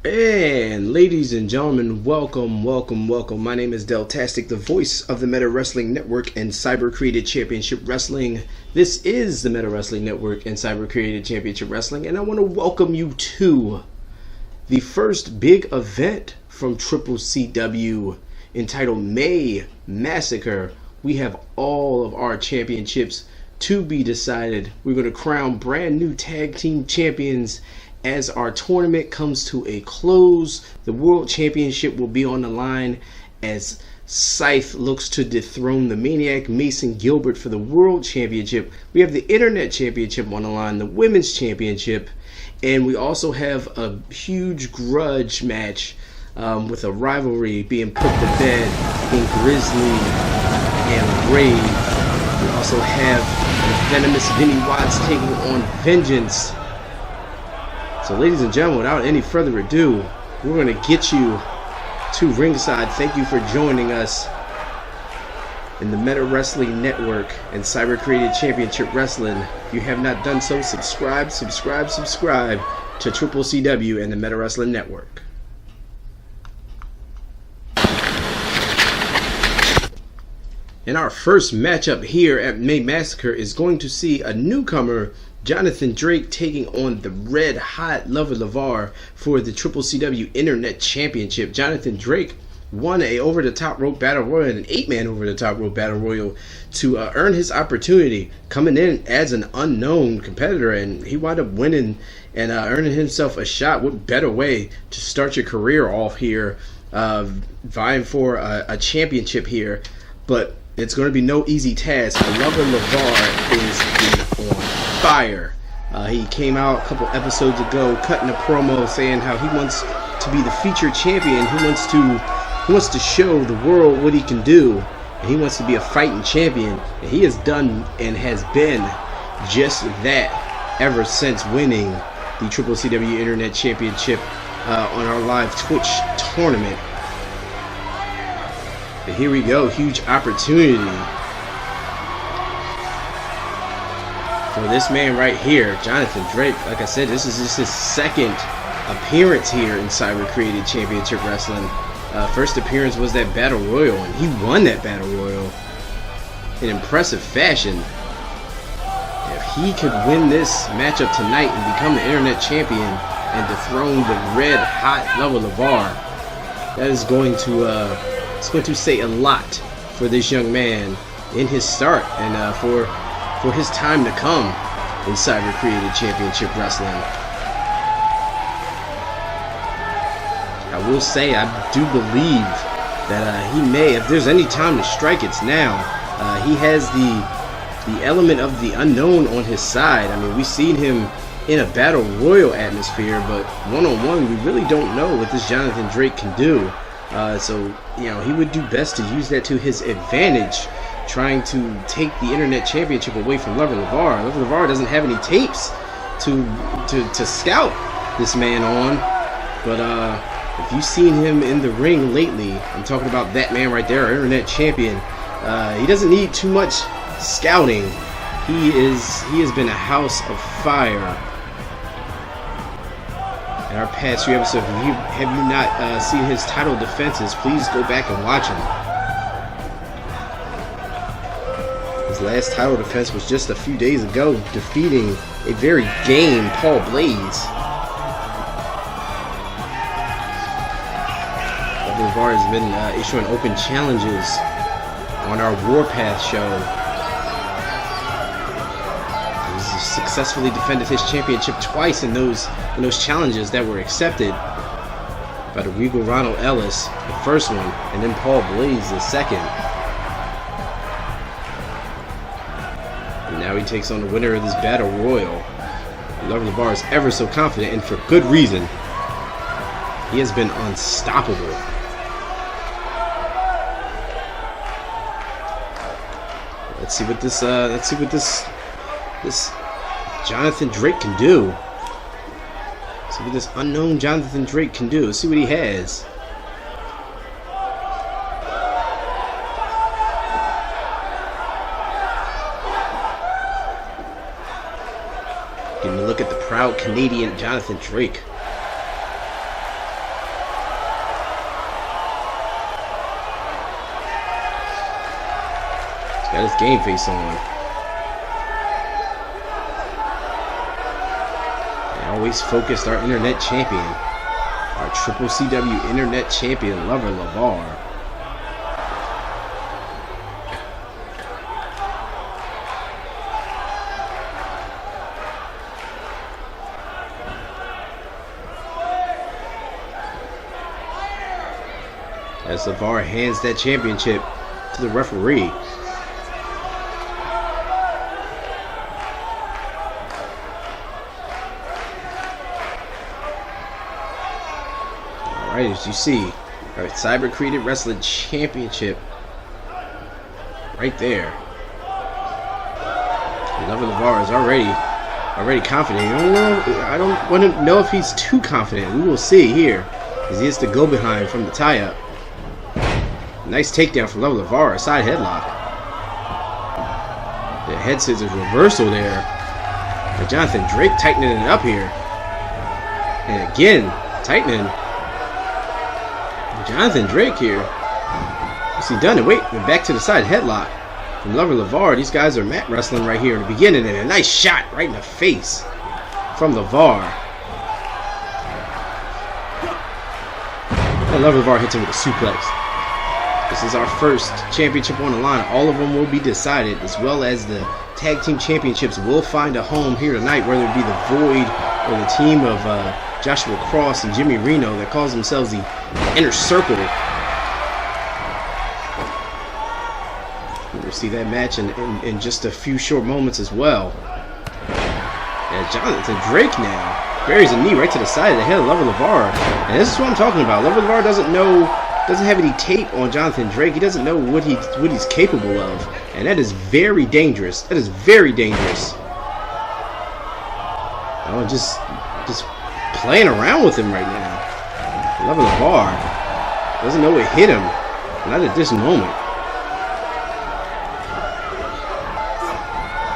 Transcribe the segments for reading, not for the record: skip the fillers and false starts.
And ladies and gentlemen, welcome. My name is Deltastic, the voice of the Meta Wrestling Network and Cyber Created Championship Wrestling. This is the Meta Wrestling Network and Cyber Created Championship Wrestling, and I want to welcome you to the first big event from CCCW entitled May Massacre. We have all of our championships to be decided. We're going to crown brand new tag team champions as our tournament comes to a close. The World Championship will be on the line as Scythe looks to dethrone the Maniac Mason Gilbert for the World Championship. We have the Internet Championship on the line, the Women's Championship, and we also have a huge grudge match with a rivalry being put to bed in Grizzly and Rave. We also have the venomous Vinny taking on Vengeance. So ladies and gentlemen, without any further ado, we're going to get you to ringside. Thank you for joining us in the Meta Wrestling Network and Cyber Created Championship Wrestling. If you have not done so, subscribe to CCCW and the Meta Wrestling Network. And our first matchup here at May Massacre is going to see a newcomer, Jonathan Drake, taking on the red hot Lavar for the CCCW Internet Championship. Jonathan Drake won a over the top rope battle royal and an 8-man over the top rope battle royal to earn his opportunity, coming in as an unknown competitor, and he wound up winning and earning himself a shot. What better way to start your career off here, vying for a championship here? But it's going to be no easy task. Lavar is on fire. He came out a couple episodes ago cutting a promo saying how he wants to be the featured champion. He wants to show the world what he can do, and he wants to be a fighting champion, and he has done and has been just that ever since winning the CCCW Internet Championship on our live Twitch tournament. And here we go, huge opportunity for this man right here, Jonathan Drake. Like I said, this is just his second appearance here in Cyber Created Championship Wrestling. First appearance was that Battle Royal, and he won that Battle Royal in impressive fashion. If he could win this matchup tonight and become the Internet Champion and dethrone the red hot Lavar, that is going to say a lot for this young man in his start and for his time to come in Cyber Created Championship Wrestling. I will say, I do believe that he may, if there's any time to strike, it's now. He has the element of the unknown on his side. I mean, we've seen him in a battle royal atmosphere, but one-on-one, we really don't know what this Jonathan Drake can do. So, he would do best to use that to his advantage, trying to take the Internet Championship away from Lavar. Lavar doesn't have any tapes to scout this man on, but if you've seen him in the ring lately, I'm talking about that man right there, our Internet Champion. He doesn't need too much scouting. He has been a house of fire. In our past few episodes, have you not seen his title defenses, please go back and watch him. His last title defense was just a few days ago, defeating a very game Paul Blaze. Lavar has been issuing open challenges on our Warpath show. He's successfully defended his championship twice in those challenges that were accepted by the Regal Ronald Ellis, the first one, and then Paul Blaze, the second. And now he takes on the winner of this battle royal. Lavar is ever so confident, and for good reason. He has been unstoppable. Let's see what this Jonathan Drake can do. Let's see what this unknown Jonathan Drake can do. Let's see what he has. Getting a look at the proud Canadian Jonathan Drake. Got his game face on. And always focused our internet champion. Our CCCW internet champion, Lavar. As Lavar hands that championship to the referee. Alright, as you see, our Cyber Created Wrestling Championship right there. Lavar is already confident. I don't want to know if he's too confident. We will see here as he hits the go behind from the tie-up. Nice takedown from Lavar, a side headlock. The head scissors reversal there. But Jonathan Drake tightening it up here. And again, tightening. Jonathan Drake here. What's he done? And wait, and back to the side headlock from Lavar. These guys are mat wrestling right here in the beginning. And a nice shot right in the face from Lavar. And Lavar hits him with a suplex. This is our first championship on the line. All of them will be decided, as well as the tag team championships will find a home here tonight, whether it be the Void or the team of Joshua Cross and Jimmy Reno that calls themselves the Inner Circle. We'll see that match in just a few short moments as well. And Jonathan Drake now buries a knee right to the side of the head of Lavar. And this is what I'm talking about. Lavar doesn't have any tape on Jonathan Drake. He doesn't know what he's capable of, and that is very dangerous. That is very dangerous. Oh, just playing around with him right now. Lavar doesn't know what hit him. Not at this moment.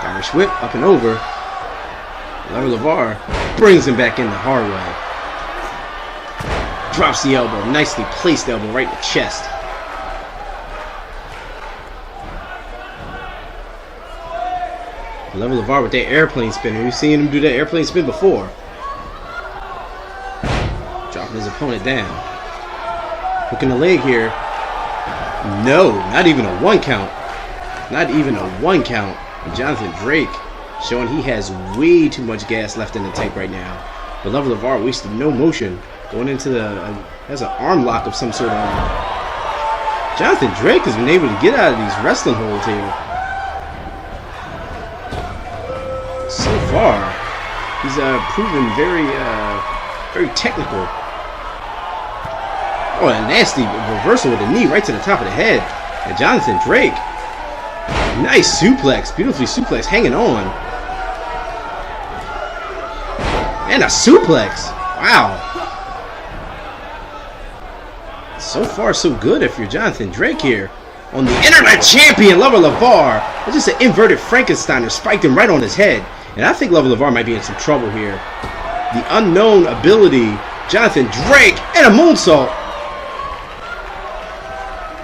Irish whip up and over. Lavar brings him back in the hard way. Drops the elbow, nicely placed elbow right in the chest. Lavar with that airplane spin. We've seen him do that airplane spin before. Dropping his opponent down. Hooking the leg here. No, not even a 1 count. Not even a 1 count. And Jonathan Drake showing he has way too much gas left in the tank right now. But Lavar wasted no motion. Going into has an arm lock of some sort on. Jonathan Drake has been able to get out of these wrestling holds here. So far, he's proven very technical. Oh, a nasty reversal with the knee right to the top of the head. And Jonathan Drake, nice suplex, beautifully suplex, hanging on. And a suplex. Wow. So far, so good if you're Jonathan Drake here. On the internet champion, Lavar. It's just an inverted Frankensteiner, spiked him right on his head. And I think Lavar might be in some trouble here. The unknown ability, Jonathan Drake, and a moonsault.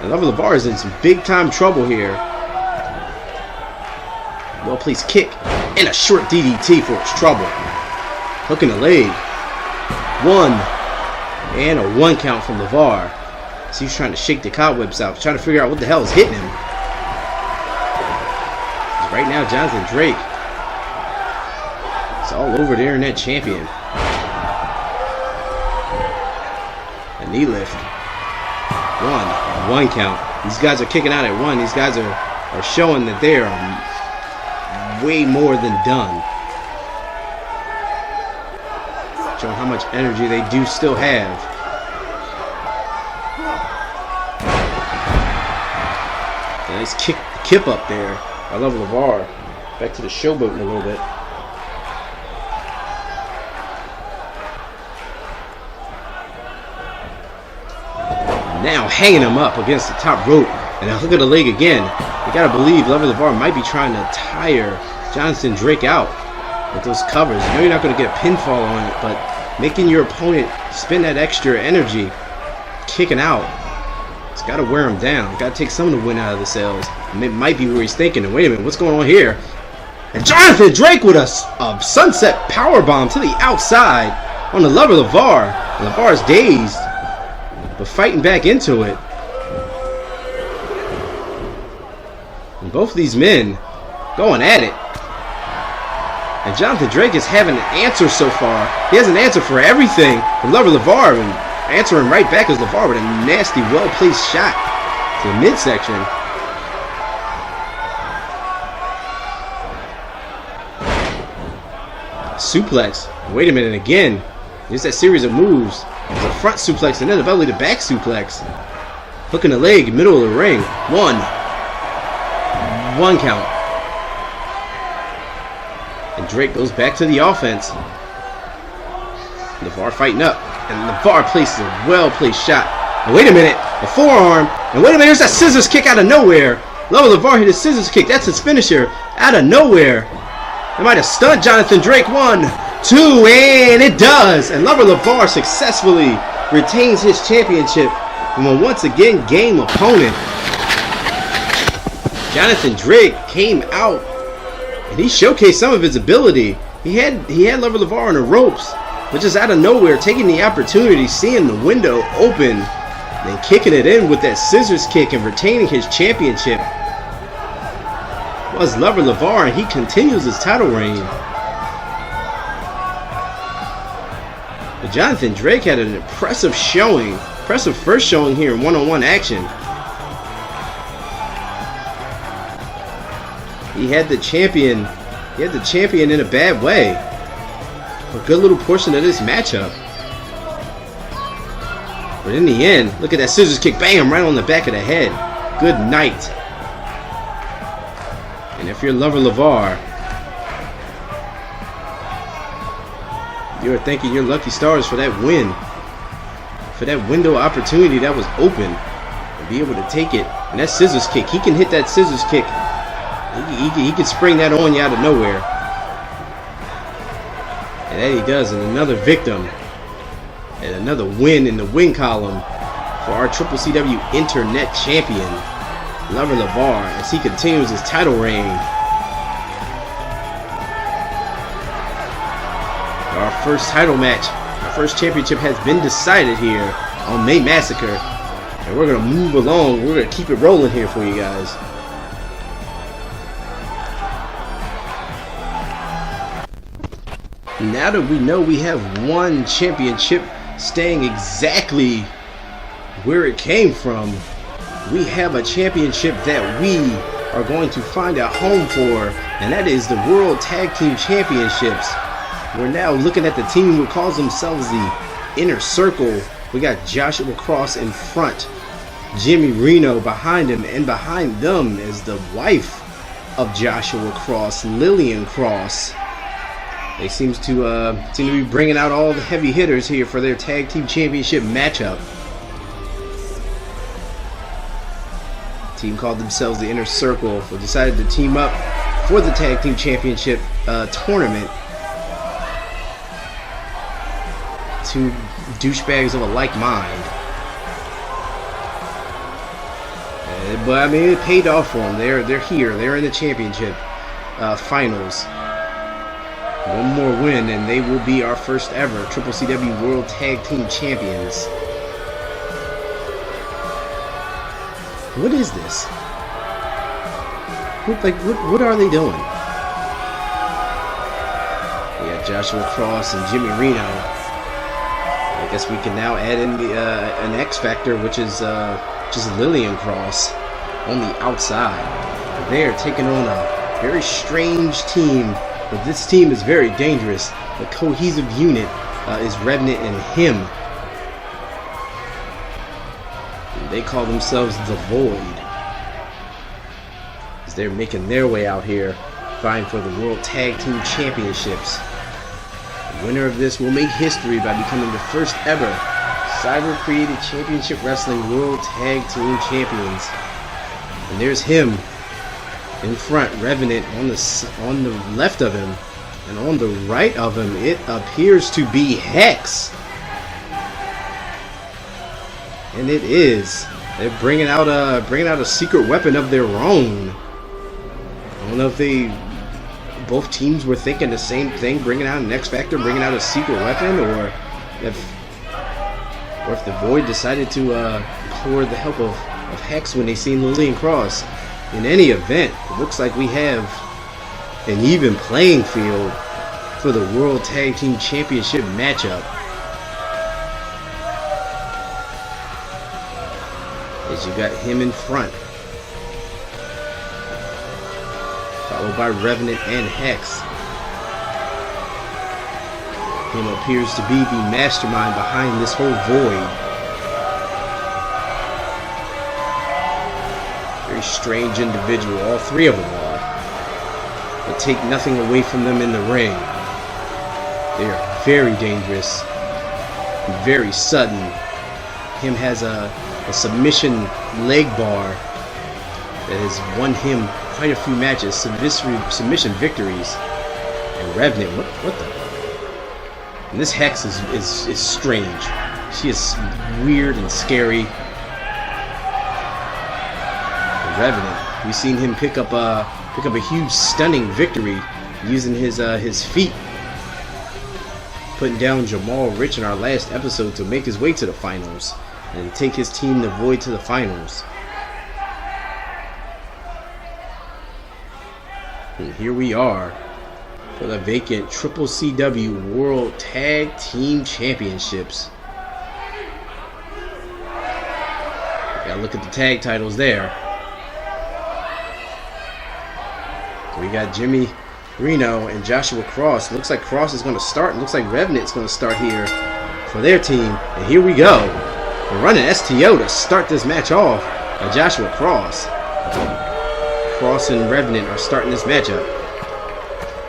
And Lavar is in some big time trouble here. Well placed kick and a short DDT for his trouble. Hooking the leg. 1 and a 1 count from Lavar. So he's trying to shake the cobwebs out, trying to figure out what the hell is hitting him. Right now, Jonathan Drake is all over the internet champion. A knee lift. 1 count. These guys are kicking out at 1. These guys are showing that they are way more than done. Showing how much energy they do still have. Nice kip up there. I love Lavar. Back to the showboat in a little bit. Now hanging him up against the top rope. And a hook of the leg again. You gotta believe Lavar might be trying to tire Jonathan Drake out with those covers. You know you're not gonna get a pinfall on it, but making your opponent spend that extra energy kicking out It's got to wear him down. Got to take some of the wind out of the sails. And it might be where he's thinking, wait a minute, what's going on here? And Jonathan Drake with a sunset powerbomb to the outside on the lover Lavar. And Lavar's dazed, but fighting back into it. And both of these men going at it. And Jonathan Drake is having an answer so far. He has an answer for everything. The lover Lavar and answering right back as Lavar with a nasty, well-placed shot to the midsection. Suplex. Wait a minute again. There's that series of moves. There's a front suplex and then a belly to back suplex. Hooking the leg, middle of the ring. One count. And Drake goes back to the offense. Lavar fighting up. And Lavar places a well-placed shot. And wait a minute. A forearm. And wait a minute. There's that scissors kick out of nowhere. Lavar hit a scissors kick. That's his finisher. Out of nowhere. It might have stunned Jonathan Drake. 1, 2, and it does. And Lavar successfully retains his championship from a once again game opponent. Jonathan Drake came out and he showcased some of his ability. He had Lavar on the ropes, but just out of nowhere, taking the opportunity, seeing the window open, then kicking it in with that scissors kick and retaining his championship. Was Lavar, and he continues his title reign. But Jonathan Drake had an impressive first showing here in one-on-one action. He had the champion in a bad way for a good little portion of this matchup. But in the end, look at that scissors kick, bam, right on the back of the head. Good night. And if you're Lavar, you're thanking your lucky stars for that win, for that window opportunity that was open, and be able to take it. And that scissors kick, he can hit that scissors kick. He can spring that on you out of nowhere. And that he does, and another victim, and another win in the win column for our CCCW Internet Champion, Lavar, as he continues his title reign. Our first title match, our first championship has been decided here on May Massacre. And we're going to move along. We're going to keep it rolling here for you guys. Now that we know we have one championship staying exactly where it came from, we have a championship that we are going to find a home for, and that is the World Tag Team Championships. We're now looking at the team who calls themselves the Inner Circle. We got Joshua Cross in front, Jimmy Reno behind him, and behind them is the wife of Joshua Cross, Lillian Cross. They seem to be bringing out all the heavy hitters here for their Tag Team Championship matchup. Team called themselves the Inner Circle, who decided to team up for the Tag Team Championship tournament. Two douchebags of a like mind. But I mean, it paid off for them. They're here. They're in the championship finals. One more win, and they will be our first ever CCCW World Tag Team Champions. What is this? What are they doing? We got Joshua Cross and Jimmy Reno. I guess we can now add in the an X Factor, which is Lillian Cross on the outside. They are taking on a very strange team, but this team is very dangerous. The cohesive unit is Revenant and him. They call themselves the Void, as they're making their way out here, vying for the World Tag Team Championships. The winner of this will make history by becoming the first ever Cyber Created Championship Wrestling World Tag Team Champions. And there's him in front, Revenant on the left of him, and on the right of him, it appears to be Hex. And it is. They're bringing out a secret weapon of their own. I don't know if both teams were thinking the same thing, bringing out an X Factor, bringing out a secret weapon, or if the Void decided to implore the help of Hex when they seen Lillian Cross. In any event, it looks like we have an even playing field for the World Tag Team Championship matchup. As you got him in front, followed by Revenant and Hex. Him appears to be the mastermind behind this whole Void. Very strange individual, all three of them are. But take nothing away from them in the ring. They are very dangerous, very sudden. Him has a submission leg bar that has won him quite a few matches, submission victories. And Revenant, what the? And this Hex is strange. She is weird and scary. And Revenant, we've seen him pick up a huge stunning victory using his feet, putting down Jamal Rich in our last episode to make his way to the finals and take his team, the Void, to the finals. And here we are for the vacant CCCW World Tag Team Championships. Gotta look at the tag titles there. We got Jimmy Reno and Joshua Cross. Looks like Cross is going to start. Looks like Revenant's going to start here for their team. And here we go. We're running STO to start this match off. Joshua Cross. Cross and Revenant are starting this matchup.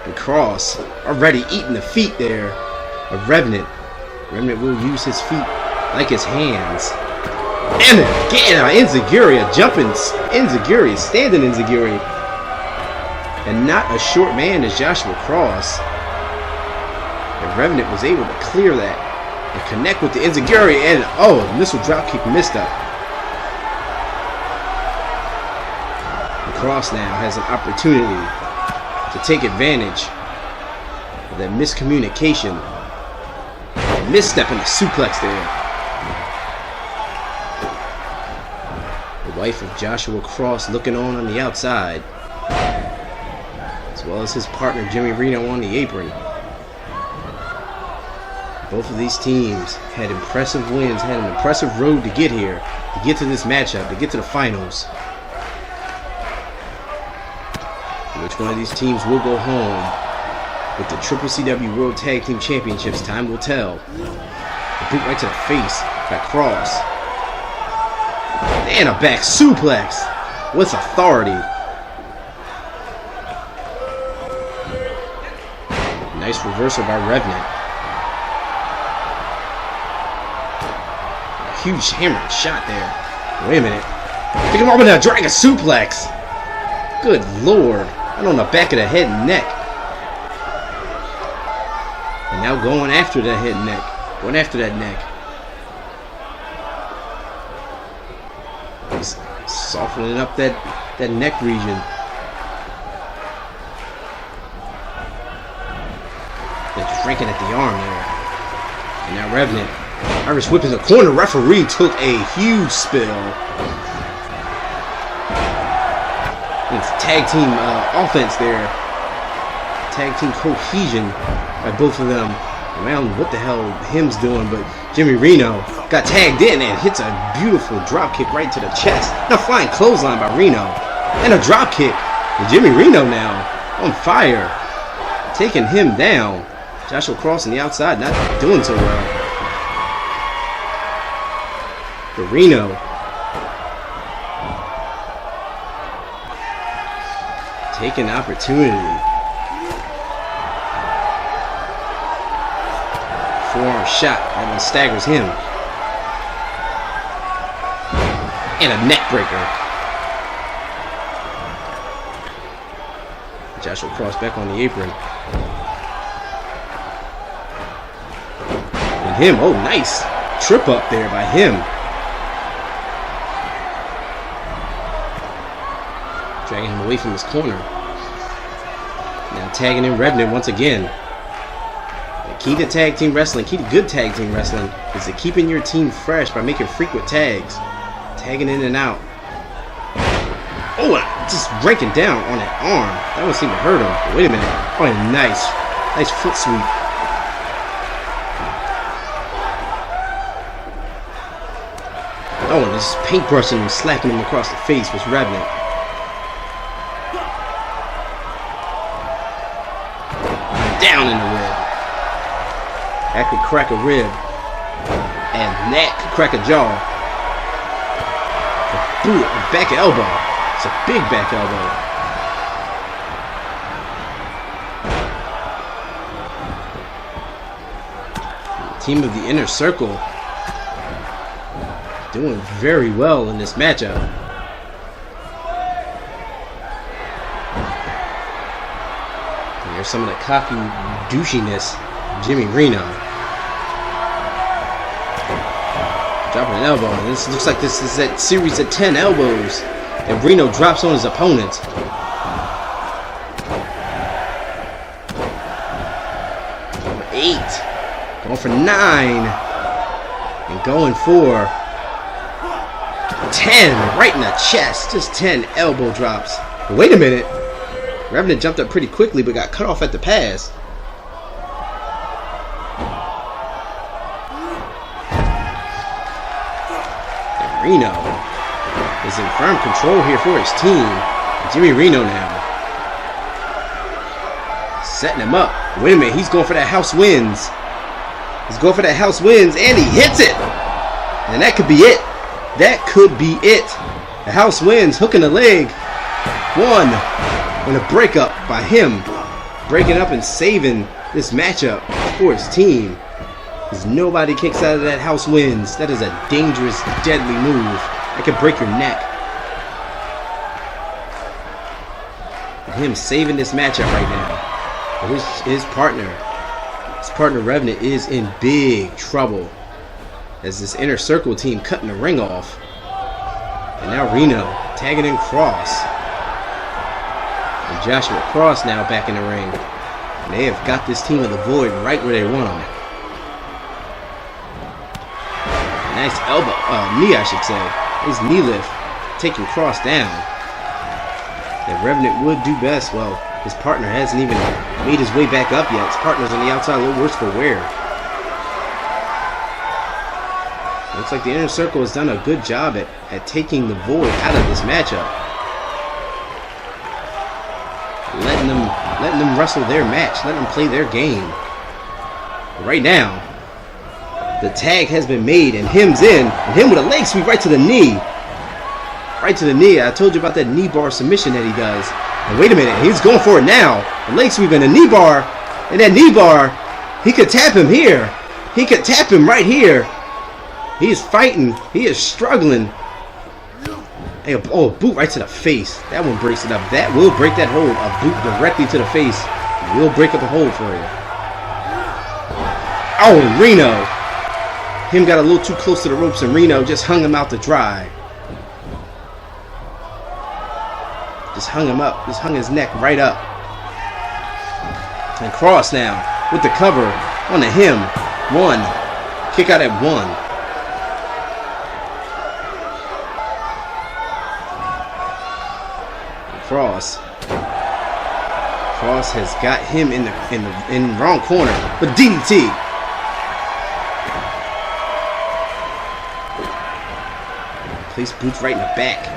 And Cross already eating the feet there of Revenant. Revenant will use his feet like his hands. And again, Enziguri, jumping Enziguri, standing Enziguri. And not a short man as Joshua Cross. And Revenant was able to clear that and connect with the Enziguri, and the missile dropkick missed up. And Cross now has an opportunity to take advantage of that miscommunication. Misstep in the suplex there. The wife of Joshua Cross looking on the outside, as well as his partner Jimmy Reno on the apron. Both of these teams had impressive wins, had an impressive road to get here, to get to this matchup, to get to the finals. Which one of these teams will go home with the CCCW World Tag Team Championships? Time will tell. A boot right to the face by Cross. And a back suplex with authority. Nice reversal by Revenant. A huge hammer shot there. Wait a minute. Pick him up with a dragon suplex. Good lord. And on the back of the head and neck. And now going after that head and neck. Going after that neck. He's softening up that neck region. And shrinking at the arm there. And now Revenant. Irish whip in the corner. Referee took a huge spill. It's tag team offense there. Tag team cohesion by both of them. I don't know what the hell him's doing, but Jimmy Reno got tagged in and hits a beautiful drop kick right to the chest. Now flying clothesline by Reno. And a drop kick. And Jimmy Reno now on fire. Taking him down. Joshua Cross on the outside not doing so well. But Reno taking opportunity. Forearm shot that one staggers him. And a neck breaker. Joshua Cross back on the apron. And him, oh nice trip up there by him. Dragging him away from his corner. Now tagging in Revenant once again. The key to tag team wrestling, key to good tag team wrestling, is to keeping your team fresh by making frequent tags. Tagging in and out. Oh, just breaking down on that arm. That one seemed to hurt him. But wait a minute. Oh, nice. Nice foot sweep. Oh, and just paintbrushing him, slapping him across the face was Revenant. Down in the rib. That could crack a rib. And that could crack a jaw. Boot, back elbow. It's a big back elbow. Team of the Inner Circle doing very well in this matchup. And there's some of the cocky douchiness of Jimmy Reno. Dropping an elbow. And this looks like this is that series of 10 elbows that Reno drops on his opponent. Number 8. Going for 9. And going for 10. Right in the chest. Just 10 elbow drops. But wait a minute. Revenant jumped up pretty quickly but got cut off at the pass. Reno is in firm control here for his team. Jimmy Reno now. Setting him up. Wait a minute, he's going for that house wins. He's going for that house wins, and he hits it. And that could be it. That could be it. The house wins, hooking the leg. 1. And a breakup by him. Breaking up and saving this matchup for his team. Because nobody kicks out of that house wins. That is a dangerous, deadly move. That could break your neck. And him saving this matchup right now. His partner Revenant is in big trouble. As this Inner Circle team cutting the ring off. And now Reno tagging in Cross. And Joshua Cross now back in the ring. And they have got this team of the Void right where they want them. Nice elbow, knee I should say. His knee lift, taking Cross down. That Revenant would do best. Well, his partner hasn't even made his way back up yet. His partner's on the outside, a little worse for wear. Looks like the Inner Circle has done a good job at taking the Void out of this matchup. Letting them wrestle their match, letting them play their game. But right now, the tag has been made, and him's in. And him with a leg sweep right to the knee. Right to the knee. I told you about that knee bar submission that he does. And wait a minute, he's going for it now. The leg sweep and the knee bar. And that knee bar, he could tap him here. He could tap him right here. He is fighting. He is struggling. Hey, oh, a boot right to the face. That one breaks it up. That will break that hold. A boot directly to the face will break up a hold for you. Oh, Reno. Him got a little too close to the ropes, and Reno just hung him out to dry. Just hung him up. Just hung his neck right up. And Cross now with the cover on the him. 1. Kick out at 1. Cross has got him in the wrong corner. But DDT. Place boots right in the back.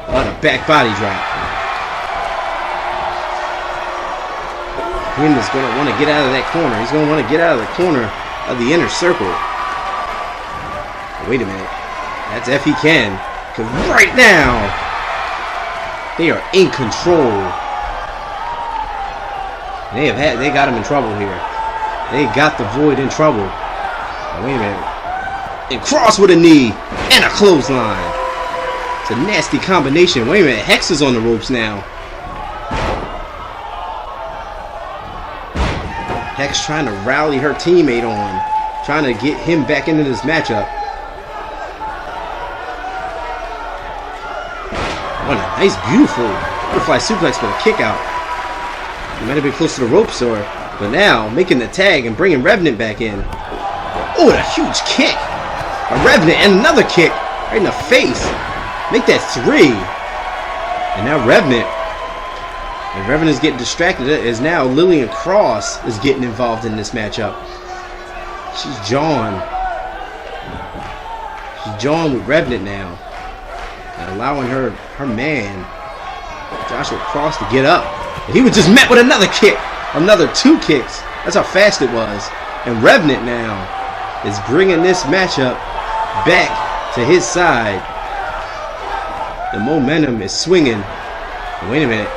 Oh, the back body drop. Him is going to want to get out of that corner. He's going to want to get out of the corner of the Inner Circle. Wait a minute. That's if he can. Because right now, they are in control. They got him in trouble here. They got the Void in trouble. Oh, wait a minute. And Cross with a knee and a clothesline. It's a nasty combination. Wait a minute. Hex is on the ropes now. Hex trying to rally her teammate on. Trying to get him back into this matchup. Oh, a nice, beautiful butterfly suplex with a kick out. He might have been close to the ropes, but now making the tag and bringing Revenant back in. Oh, a huge kick. A Revenant and another kick right in the face. Make that 3. And now Revenant. And Revenant is getting distracted as now Lillian Cross is getting involved in this matchup. She's jawing. She's jawing with Revenant now. And allowing her man, Joshua Cross, to get up. And he was just met with another kick. Another 2 kicks. That's how fast it was. And Revenant now is bringing this matchup back to his side. The momentum is swinging. Wait a minute.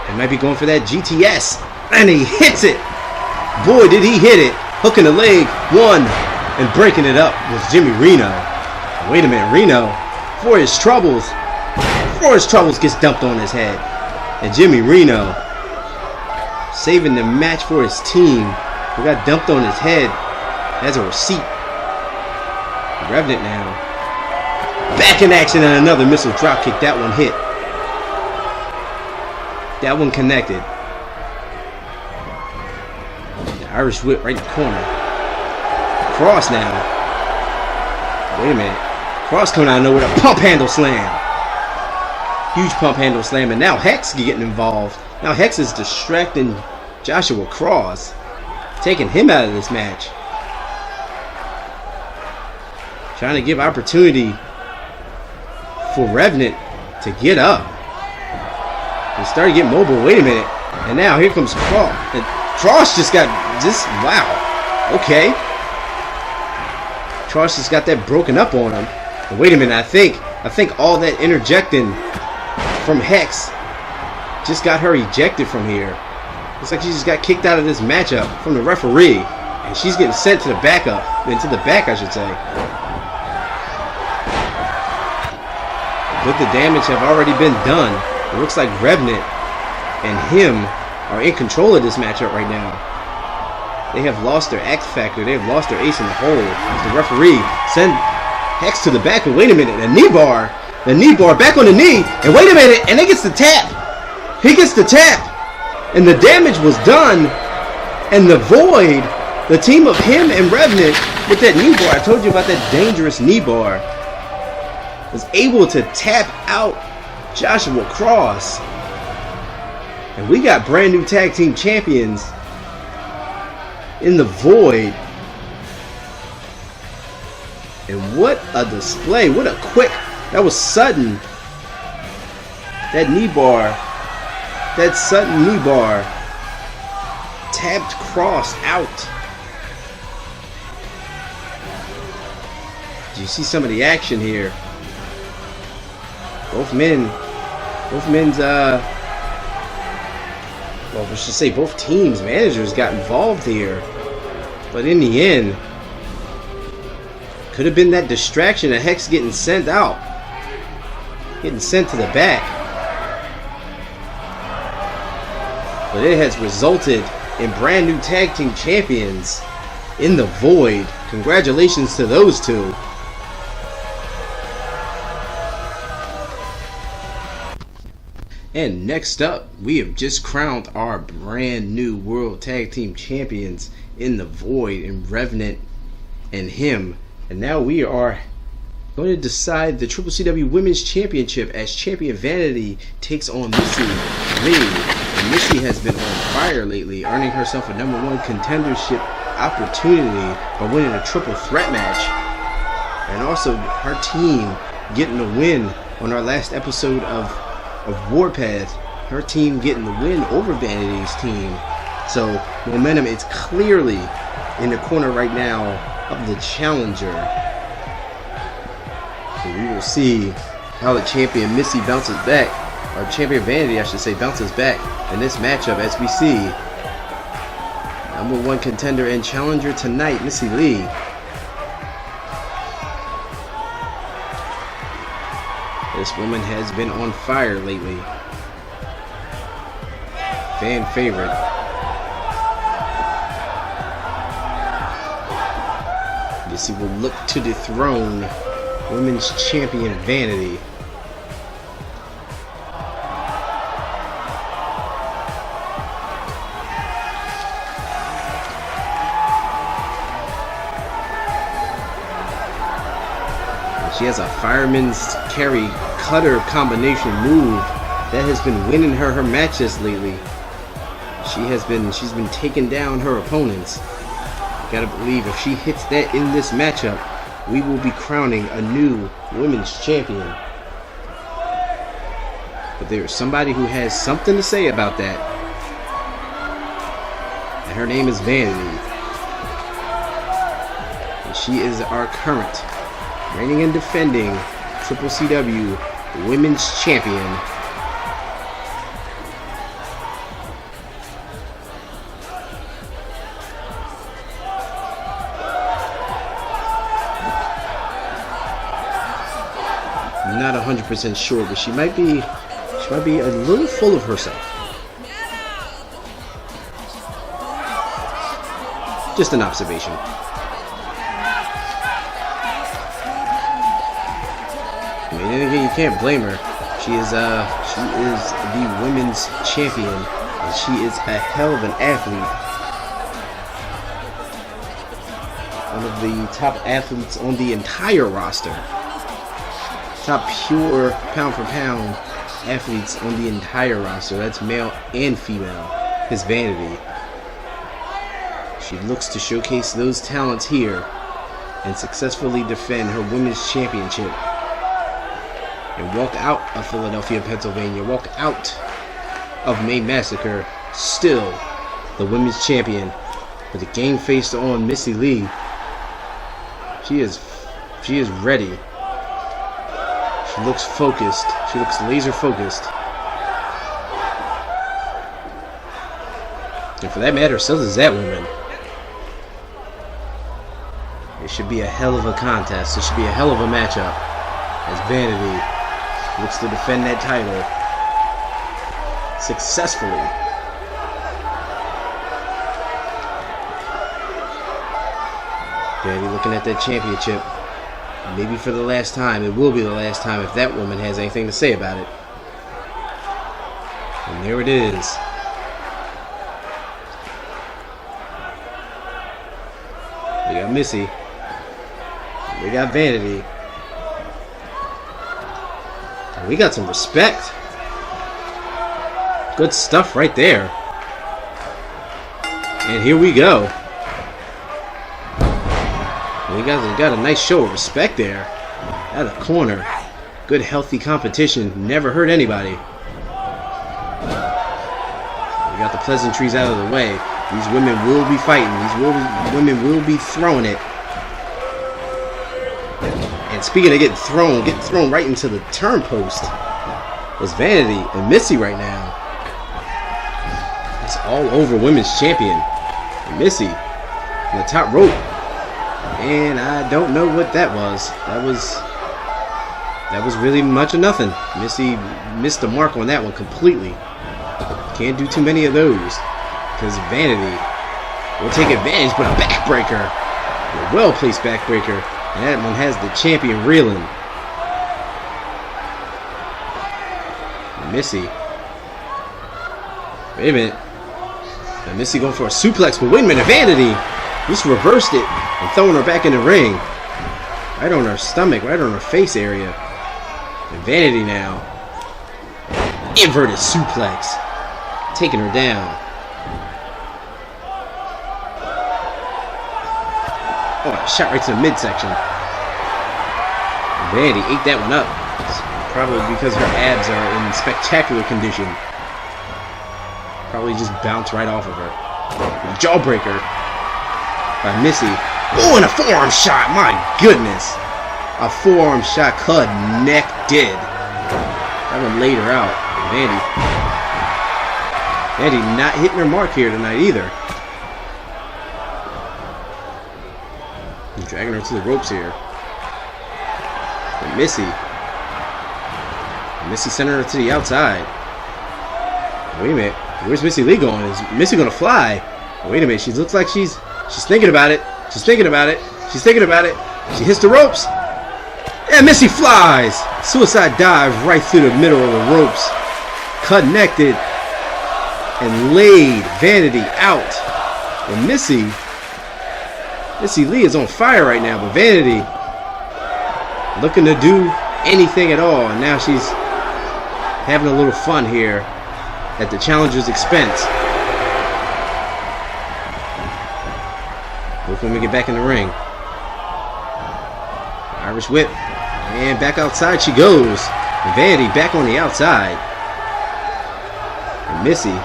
They might be going for that GTS. And he hits it. Boy, did he hit it. Hooking the leg. 1. And breaking it up was Jimmy Reno. Wait a minute. Reno, for his troubles, gets dumped on his head. And Jimmy Reno, saving the match for his team, who got dumped on his head, has a receipt. Revenant now. Back in action and another missile drop kick. That one hit. That one connected. The Irish whip right in the corner. Cross now. Wait a minute. Cross coming out of nowhere. A pump handle slam. Huge pump handle slam. And now Hex getting involved. Now Hex is distracting Joshua Cross, taking him out of this match. Trying to give opportunity for Revenant to get up. He started getting mobile. Wait a minute. And now here comes Cross. And Cross just got this. Wow. Okay. Cross just got that broken up on him. But wait a minute. I think all that interjecting from Hex just got her ejected from here. Looks like she just got kicked out of this matchup from the referee. And she's getting sent to the backup. Into the back, I should say. But the damage have already been done. It looks like Revenant and him are in control of this matchup right now. They have lost their X factor. They have lost their ace in the hole. As the referee send Hex to the back. But wait a minute. The knee bar back on the knee. And wait a minute. And he gets the tap. He gets the tap. And the damage was done. And the Void, the team of him and Revenant with that knee bar. I told you about that dangerous knee bar. Was able to tap out Joshua Cross. And we got brand new tag team champions in the Void. And what a display. What a quick. That was sudden. That knee bar. That sudden knee bar tapped Cross out. Did you see some of the action here? Both men's, well, we should say both teams' managers got involved here. But in the end, could have been that distraction of Hex getting sent out. Getting sent to the back. But it has resulted in brand new tag team champions in the Void. Congratulations to those two. And next up, we have just crowned our brand new World Tag Team Champions in the Void, in Revenant and him. And now we are going to decide the CCCW Women's Championship as champion Vanity takes on Missy Lei. And Missy has been on fire lately, earning herself a #1 contendership opportunity by winning a triple threat match. And also her team getting a win on our last episode of Warpath, her team getting the win over Vanity's team. So momentum is clearly in the corner right now of the challenger. So we will see how the champion Missy bounces back, or champion Vanity, I should say, bounces back in this matchup as we see #1 contender and challenger tonight, Missy Lei. This woman has been on fire lately. Fan favorite. Missy will look to dethrone Women's Champion Vanity. She has a fireman's carry cutter combination move that has been winning her matches lately. She's been taking down her opponents. You gotta believe if she hits that in this matchup, we will be crowning a new women's champion. But there's somebody who has something to say about that. And her name is Vanity. And she is our current reigning and defending CCCW Women's Champion. I'm not 100% sure, but she might be a little full of herself. Just an observation. I mean, you can't blame her. She is the women's champion, and she is a hell of an athlete. One of the top athletes on the entire roster. Top pure pound for pound athletes on the entire roster. That's male and female. His Vanity. She looks to showcase those talents here and successfully defend her women's championship and walk out of Philadelphia, Pennsylvania, walk out of May Massacre, still the women's champion. With the game faced on Missy Lei, she is ready. She looks focused. She looks laser focused. And for that matter, so does that woman. It should be a hell of a contest. It should be a hell of a matchup as Vanity looks to defend that title successfully. Vanity looking at that championship. Maybe for the last time. It will be the last time if that woman has anything to say about it. And there it is. We got Missy. We got Vanity. And we got some respect. Good stuff right there. And here we go. We got a nice show of respect there. At the corner. Good healthy competition. Never hurt anybody. We got the pleasantries out of the way. These women will be fighting. These women will be throwing it. And speaking of getting thrown right into the turn post was Vanity and Missy right now. It's all over women's champion. And Missy on the top rope. And I don't know what that was. That was really much of nothing. Missy missed the mark on that one completely. Can't do too many of those. Because Vanity will take advantage, but a backbreaker. A well-placed backbreaker. And that one has the champion reeling. Missy. Wait a minute. And Missy going for a suplex, but wait a minute, Vanity just reversed it and throwing her back in the ring. Right on her stomach, right on her face area. And Vanity now. Inverted suplex. Taking her down. Oh, shot right to the midsection. Vanity ate that one up. Probably because her abs are in spectacular condition. Probably just bounced right off of her. Jawbreaker by Missy. Oh, and a forearm shot. My goodness. A forearm shot connected. That one laid her out. Vanity not hitting her mark here tonight either. Dragging her to the ropes here. And Missy sending her to the outside. Wait a minute. Where's Missy Lei going? Is Missy going to fly? Wait a minute. She looks like she's thinking about it. She's thinking about it. She's thinking about it. She hits the ropes. And Missy flies. Suicide dive right through the middle of the ropes. Connected. And laid Vanity out. And Missy Lei is on fire right now, but Vanity looking to do anything at all. And now she's having a little fun here at the challenger's expense. Both women get back in the ring. Irish whip. And back outside she goes. And Vanity back on the outside. And Missy.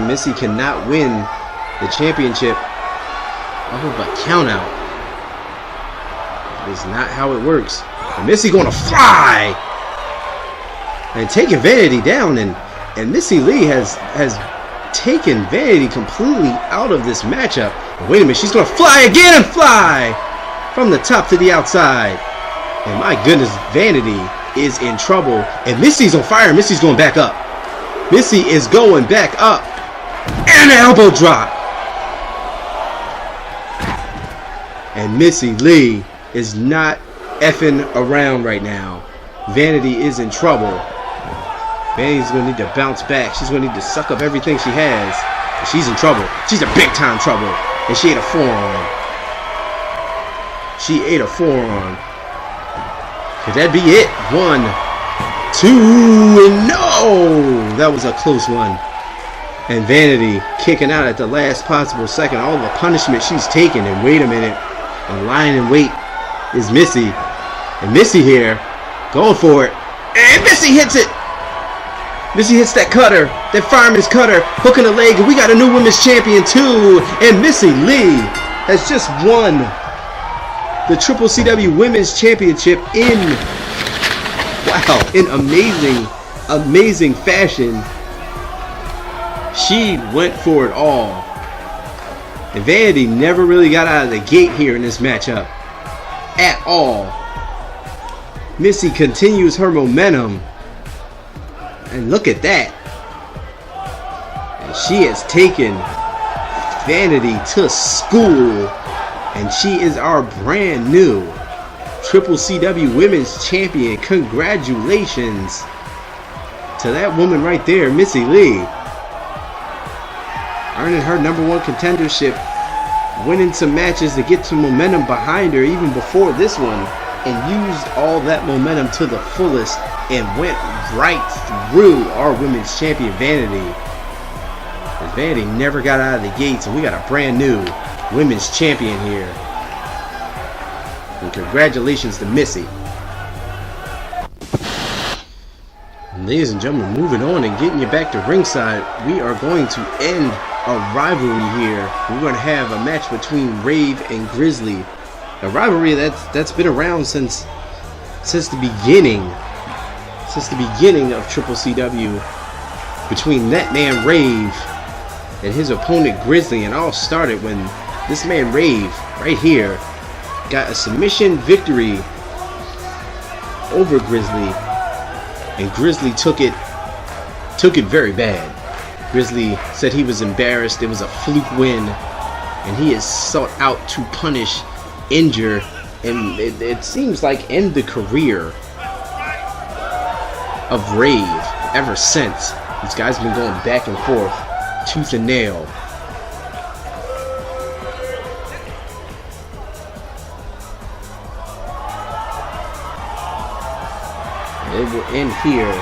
Missy cannot win the championship off of a countout. That is not how it works. And Missy gonna fly and taking Vanity down, and Missy Lei has taken Vanity completely out of this matchup. And wait a minute, she's gonna fly again and fly from the top to the outside. And my goodness, Vanity is in trouble. And Missy's on fire. Missy's going back up. Missy is going back up. And an elbow drop. And Missy Lei is not effing around right now. Vanity is in trouble. Vanity's going to need to bounce back. She's going to need to suck up everything she has. And she's in trouble. She's in big time trouble. And she ate a forearm. She ate a forearm. Could that be it? 1, 2, and no! That was a close one. And Vanity kicking out at the last possible second. All the punishment she's taken. And wait a minute. And lying in wait is Missy. And Missy here going for it. And Missy hits it. Missy hits that cutter. That fireman's cutter. Hooking a leg. And we got a new women's champion too. And Missy Lei has just won the CCCW Women's Championship in amazing fashion. She went for it all. And Vanity never really got out of the gate here in this matchup at all. Missy continues her momentum. And look at that. And she has taken Vanity to school. And she is our brand new CCCW Women's Champion. Congratulations to that woman right there, Missy Lei. Earning her #1 contendership. Winning some matches to get some momentum behind her even before this one. And used all that momentum to the fullest. And went right through our Women's Champion, Vanity. As Vanity never got out of the gates. And we got a brand new Women's Champion here. And congratulations to Missy. And ladies and gentlemen, moving on and getting you back to ringside, we are going to end a rivalry here. We're going to have a match between Rave and Grizzly. A rivalry that's been around since the beginning. Since the beginning of CCCW. Between that man Rave and his opponent Grizzly. And all started when this man Rave, right here, got a submission victory over Grizzly. And Grizzly took it very bad. Grizzly said he was embarrassed. It was a fluke win. And he is sought out to punish, injure, and it seems like end the career of Rave ever since. These guys been going back and forth, tooth and nail. It will end here.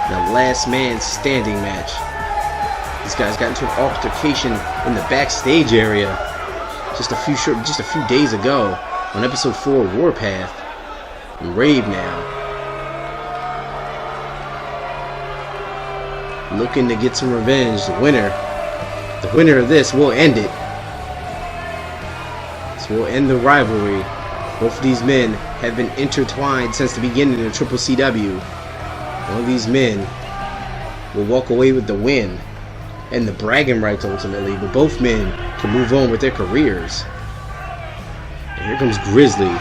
The last man standing match. These guys got into an altercation in the backstage area just a few days ago on episode 4 of Warpath. And Rave now looking to get some revenge. The winner of this will end it. This will end the rivalry. Both of these men have been intertwined since the beginning of CCCW. One of these men will walk away with the win and the bragging rights ultimately, but both men can move on with their careers. And here comes Grizzly.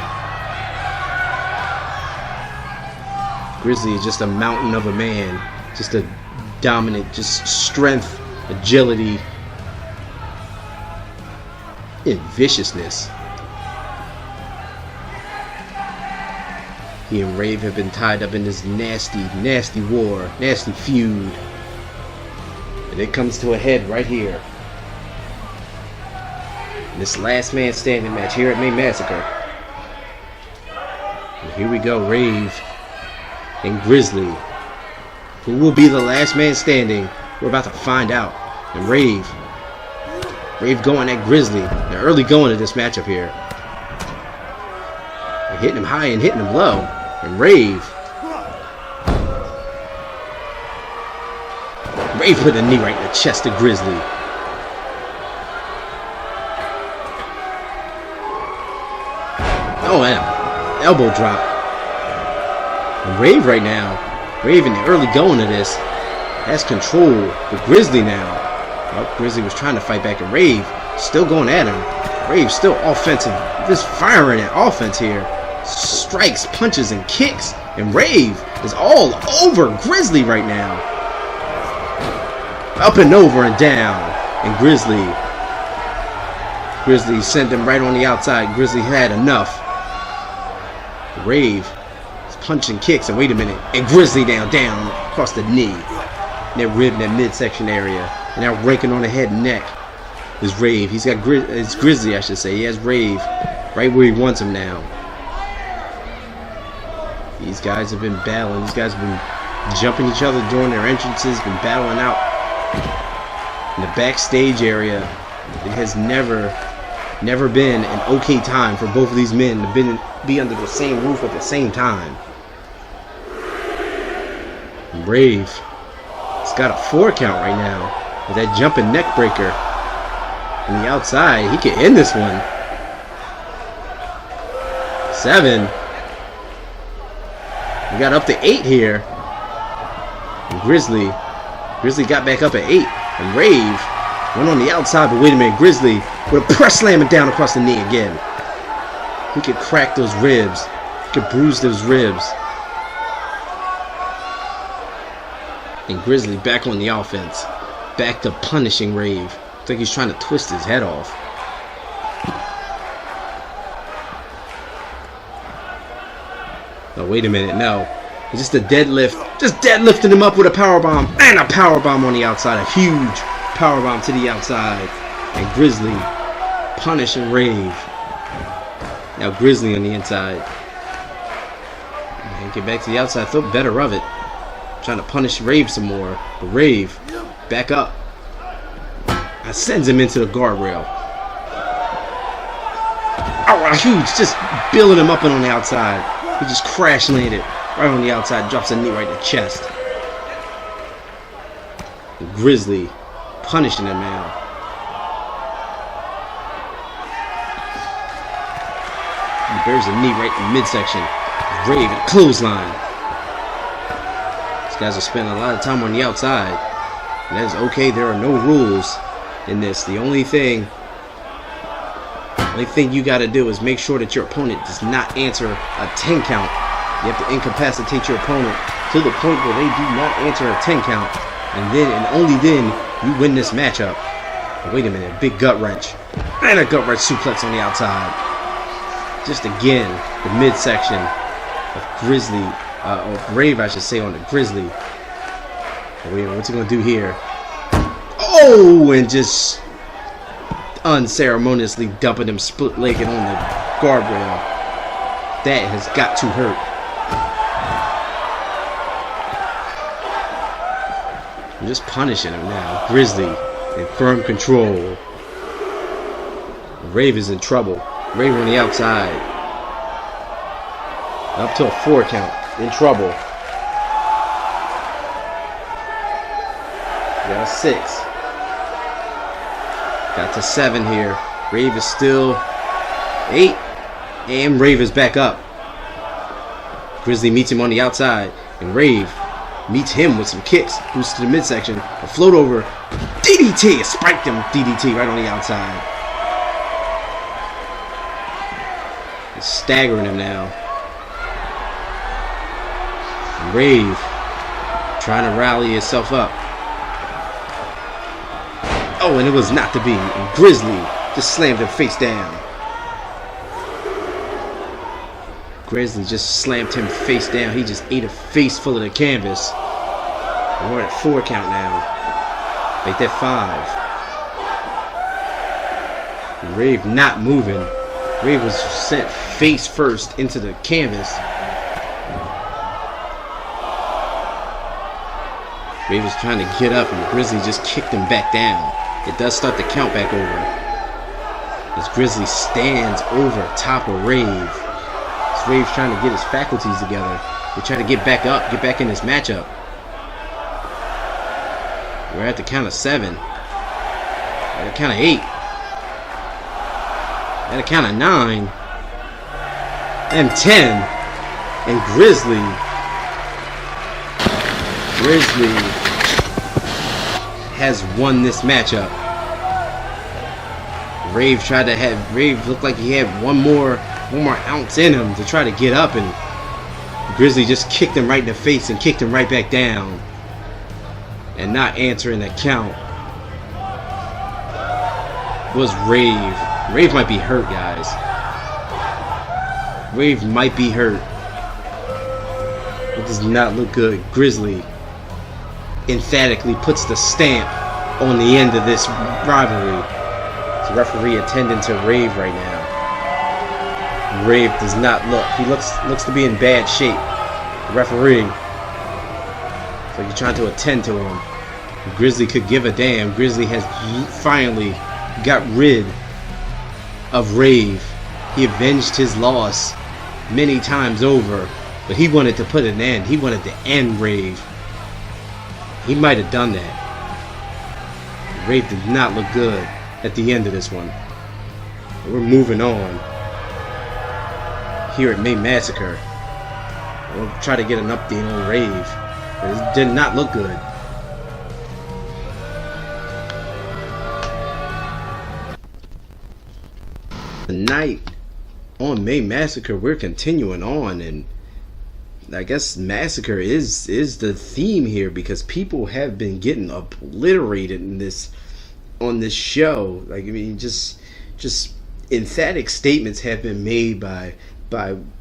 Grizzly is just a mountain of a man, just a dominant, just strength, agility, and viciousness. He and Rave have been tied up in this nasty war, nasty feud. And it comes to a head right here. This last man standing match here at May Massacre. And here we go, Rave and Grizzly. Who will be the last man standing? We're about to find out. And Rave going at Grizzly. They're early going to this matchup here. They're hitting him high and hitting him low. And Rave put a knee right in the chest of Grizzly. Oh, and an elbow drop. And Rave right now, Rave in the early going of this, has control with Grizzly now. Well, Grizzly was trying to fight back, and Rave still going at him. Rave still offensive, just firing at offense here. Strikes, punches, and kicks. And Rave is all over Grizzly right now. Up and over and down. And Grizzly sent him right on the outside. Grizzly had enough. Rave is punching kicks, and wait a minute. And Grizzly down across the knee. That rib in that midsection area. And now raking on the head and neck is Rave. He's got it's Grizzly, I should say. He has Rave right where he wants him now. These guys have been battling. These guys have been jumping each other during their entrances, been battling out in the backstage area. It has never been an okay time for both of these men to be under the same roof at the same time. Rave, he's got a 4 count right now with that jumping neck breaker. On the outside, he can end this one. 7. We got up to 8 here. And Grizzly got back up at 8. And Rave went on the outside, but wait a minute, Grizzly with a press slamming down across the knee again. He could crack those ribs. He could bruise those ribs. And Grizzly back on the offense. Back to punishing Rave. Looks like he's trying to twist his head off. Oh, wait a minute, no. It's just a deadlift. Just deadlifting him up with a powerbomb. And a powerbomb on the outside. A huge powerbomb to the outside. And Grizzly punishing Rave. Now Grizzly on the inside. And get back to the outside. Thought better of it. Trying to punish Rave some more. But Rave, back up. That sends him into the guardrail. Oh, huge. Just building him up and on the outside. He just crash landed right on the outside. Drops a knee right in the chest. And Grizzly punishing him now. He bears a knee right in the midsection. Rave and clothesline. These guys are spending a lot of time on the outside. And that is okay. There are no rules in this. The only thing you got to do is make sure that your opponent does not answer a 10 count. You have to incapacitate your opponent to the point where they do not answer a 10 count. And then, and only then, you win this matchup. But wait a minute, big gut wrench. And a gut wrench suplex on the outside. Just again, the midsection of Grizzly, or Rave I should say, on the Grizzly. Wait a minute, what's he going to do here? Oh, and just unceremoniously dumping him split-legged on the guardrail. That has got to hurt. I'm just punishing him now. Grizzly in firm control. Rave is in trouble. Rave on the outside. Up to a 4 count. In trouble. Got a 6. Got to 7 here. Rave is still 8. And Rave is back up. Grizzly meets him on the outside. And Rave meets him with some kicks. Boost to the midsection. A float over. DDT. Spiked him. DDT right on the outside. He's staggering him now. And Rave trying to rally himself up. Oh, and it was not to be. And Grizzly just slammed him face down. Grizzly just slammed him face down. He just ate a face full of the canvas. And we're at 4 count now. Make that 5. And Rave not moving. Rave was sent face first into the canvas. Rave was trying to get up and Grizzly just kicked him back down. It does start the count back over. As Grizzly stands over top of Rave. As Rave's trying to get his faculties together. They try to get back up, get back in this matchup. We're at the count of 7. At the count of 8. At the count of 9. And 10. And Grizzly has won this matchup. Rave looked like he had one more ounce in him to try to get up, and Grizzly just kicked him right in the face and kicked him right back down. And not answering that count was Rave. Rave might be hurt, guys. Rave might be hurt. It does not look good. Grizzly emphatically puts the stamp on the end of this rivalry. It's referee attending to Rave right now. Rave does not look. He looks to be in bad shape. The referee. So you're trying to attend to him. Grizzly could give a damn. Grizzly has finally got rid of Rave. He avenged his loss many times over, but he wanted to put an end. He wanted to end Rave. He might have done that. Rave did not look good at the end of this one. We're moving on here at May Massacre. We'll try to get an update on Rave. It did not look good. Tonight on May Massacre, we're continuing on, and I guess Massacre is the theme here because people have been getting obliterated on this show. Like, I mean, just emphatic statements have been made by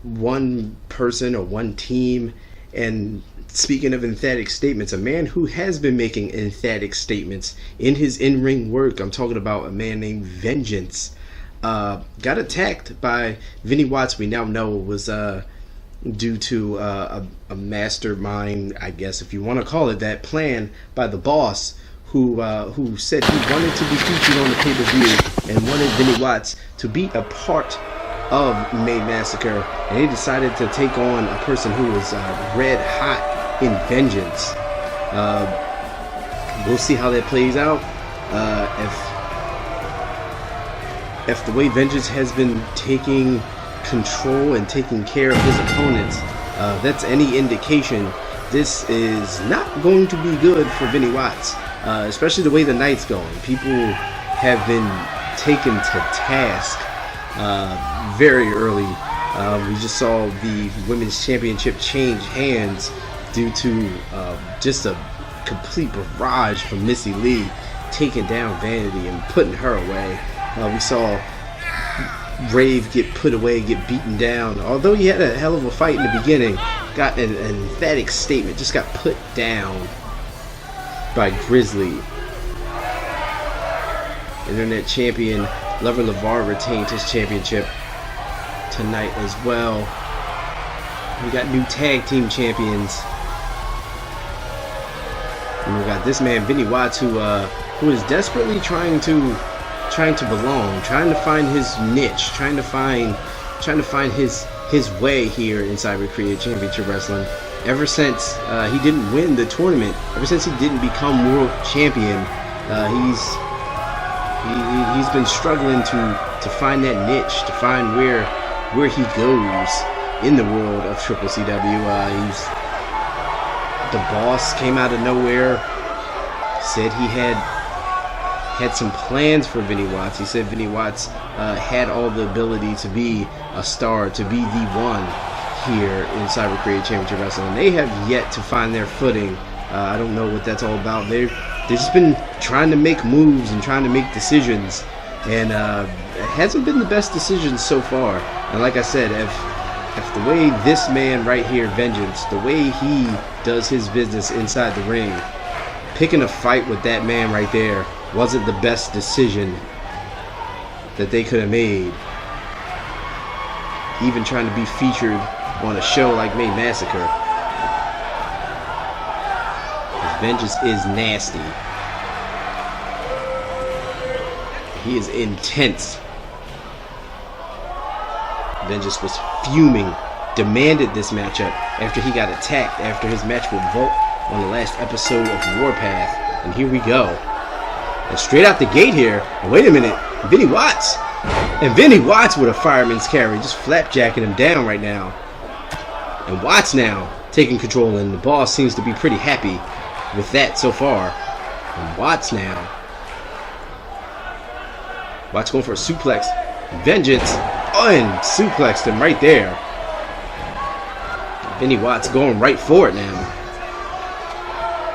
one person or one team. And speaking of emphatic statements, a man who has been making emphatic statements in his in-ring work, I'm talking about a man named Vengeance, got attacked by Vinny Watts. We now know it was due to a mastermind, I guess if you want to call it that, plan by the boss, who said he wanted to be featured on the pay-per-view and wanted Vinny Watts to be a part of May Massacre, and he decided to take on a person who was red hot in vengeance. We'll see how that plays out. If the way Vengeance has been taking control and taking care of his opponents, that's any indication, this is not going to be good for Vinny Watts, especially the way the night's going. People have been taken to task very early. We just saw the Women's Championship change hands due to just a complete barrage from Missy Lei taking down Vanity and putting her away. We saw Rave get put away, get beaten down. Although he had a hell of a fight in the beginning, got an emphatic statement, just got put down by Grizzly. Internet champion Lavar retained his championship tonight as well. We got new tag team champions. And we got this man Vinny Watts who is desperately trying to belong, trying to find his niche, trying to find his way here in Cyber Created Championship Wrestling. Ever since he didn't win the tournament, ever since he didn't become world champion, he's been struggling to find that niche, to find where he goes in the world of CCCW. The boss came out of nowhere, said he had some plans for Vinny Watts. He said Vinny Watts had all the ability to be a star, to be the one here in Cyber Created Championship Wrestling. They have yet to find their footing. I don't know what that's all about. They've just been trying to make moves and trying to make decisions, and it hasn't been the best decisions so far. And like I said, if the way this man right here, Vengeance, the way he does his business inside the ring, picking a fight with that man right there wasn't the best decision that they could have made. even trying to be featured on a show like May Massacre. Vengeance is nasty. He is intense. Vengeance was fuming, demanded this matchup after he got attacked after his match with Volt on the last episode of Warpath. And here we go. And straight out the gate here, and wait a minute, Vinny Watts. And Vinny Watts with a fireman's carry, just flapjacking him down right now. And Watts now taking control, and the boss seems to be pretty happy with that so far. And Watts now. Watts going for a suplex. Vengeance. Oh, and suplexed him right there. Vinny Watts going right for it now.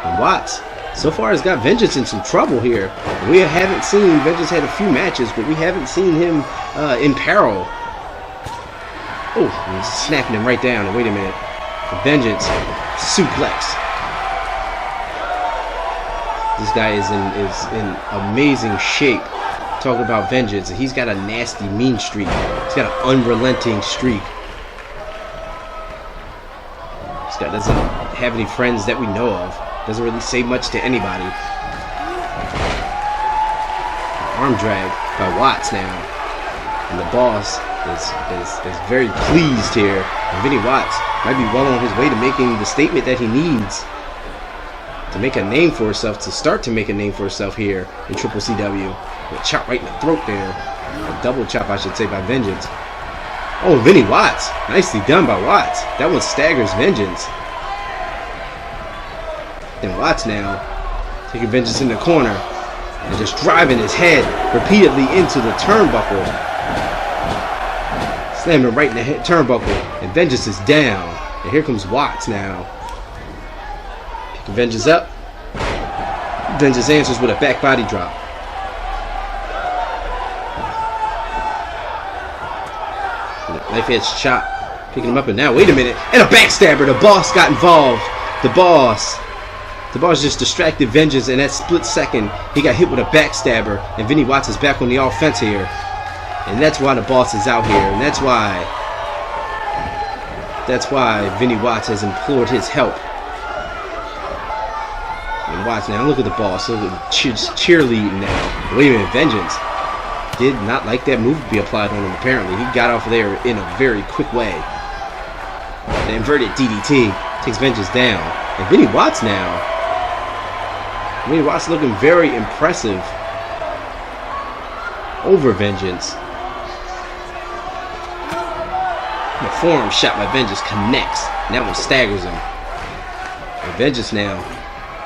And Watts so far has got Vengeance in some trouble here. We haven't seen, Vengeance had a few matches, but we haven't seen him in peril. Oh, he's snapping him right down. And wait a minute. Vengeance. Suplex. This guy is in amazing shape. Talking about Vengeance. He's got a nasty, mean streak. He's got an unrelenting streak. This guy doesn't have any friends that we know of. Doesn't really say much to anybody. Arm drag by Watts now. And the boss is very pleased here. And Vinny Watts might be well on his way to making the statement that he needs to make a name for himself, to start to make a name for himself here in Triple CW. A chop right in the throat there. A double chop, I should say, by Vengeance. Oh, Vinny Watts. Nicely done by Watts. That one staggers Vengeance. And Watts now taking Vengeance in the corner and just driving his head repeatedly into the turnbuckle. Slamming right in the head turnbuckle. And Vengeance is down. And here comes Watts now. Picking Vengeance up. Vengeance answers with a back body drop. Knife edge chop. Picking him up, and now, wait a minute. And a backstabber. The boss got involved. The boss just distracted Vengeance in that split second. He got hit with a backstabber, and Vinny Watts is back on the offense here. And that's why the boss is out here. And that's why Vinny Watts has implored his help. And Watts now, look at the boss. Look at cheerleading now. Wait a minute, Vengeance did not like that move to be applied on him, apparently. He got off there in a very quick way. The inverted DDT takes Vengeance down. And Vinny Watts now. Vinny Watts looking very impressive over Vengeance. The forearm shot by Vengeance connects. And that one staggers him. And Vengeance now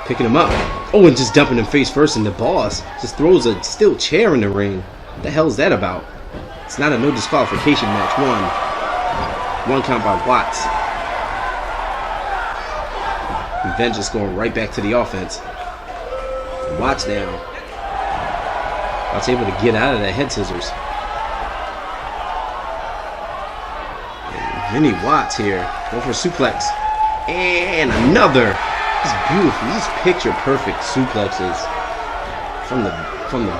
picking him up. Oh, and just dumping him face first. And the boss just throws a steel chair in the ring. What the hell is that about? It's not a no disqualification match. One count by Watts. And Vengeance going right back to the offense. And Watts now. Watts able to get out of that head scissors. And Vinny Watts here going for a suplex. And another. This is beautiful. These picture perfect suplexes from the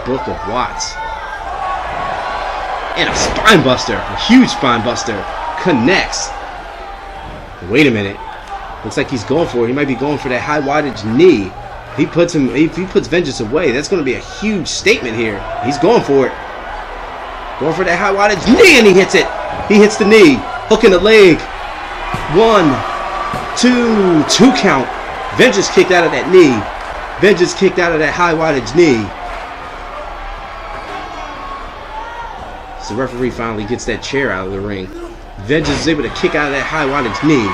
book of Watts. And a spine buster, a huge spine buster, connects. Wait a minute. Looks like he's going for it. He might be going for that high wattage knee. If he puts Vengeance away, that's going to be a huge statement here. He's going for it. Going for that high wattage knee, and he hits it. He hits the knee. Hook in the leg. 1, 2 count. Vengeance kicked out of that knee. Vengeance kicked out of that high wattage knee. So the referee finally gets that chair out of the ring. Vengeance is able to kick out of that high wattage knee.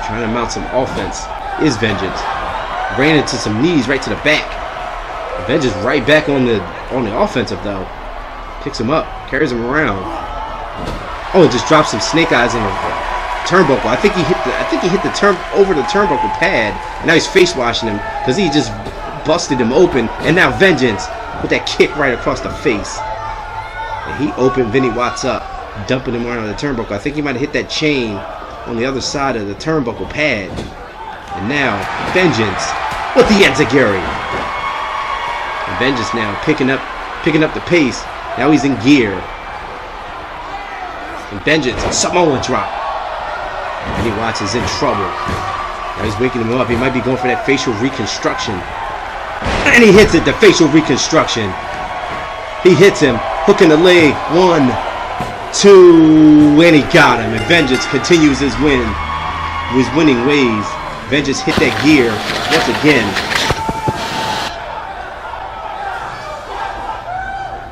Trying to mount some offense is Vengeance. Ran into some knees right to the back. Vengeance right back on the offensive though. Picks him up, carries him around. Oh, just drops some snake eyes in the turnbuckle. I think he hit the over the turnbuckle pad. And now he's face washing him because he just busted him open. And now Vengeance with that kick right across the face. And he opened Vinny Watts up, dumping him around the turnbuckle. I think he might have hit that chain on the other side of the turnbuckle pad. And now Vengeance with the enziguri. And Vengeance now picking up the pace. Now he's in gear. And Vengeance, Samoa drop. Vinny Watts is in trouble. Now he's waking him up. He might be going for that facial reconstruction. And he hits it, the facial reconstruction. He hits him, hooking the leg. 1, 2, and he got him. And Vengeance continues his win. His winning ways. Vengeance hit that gear once again.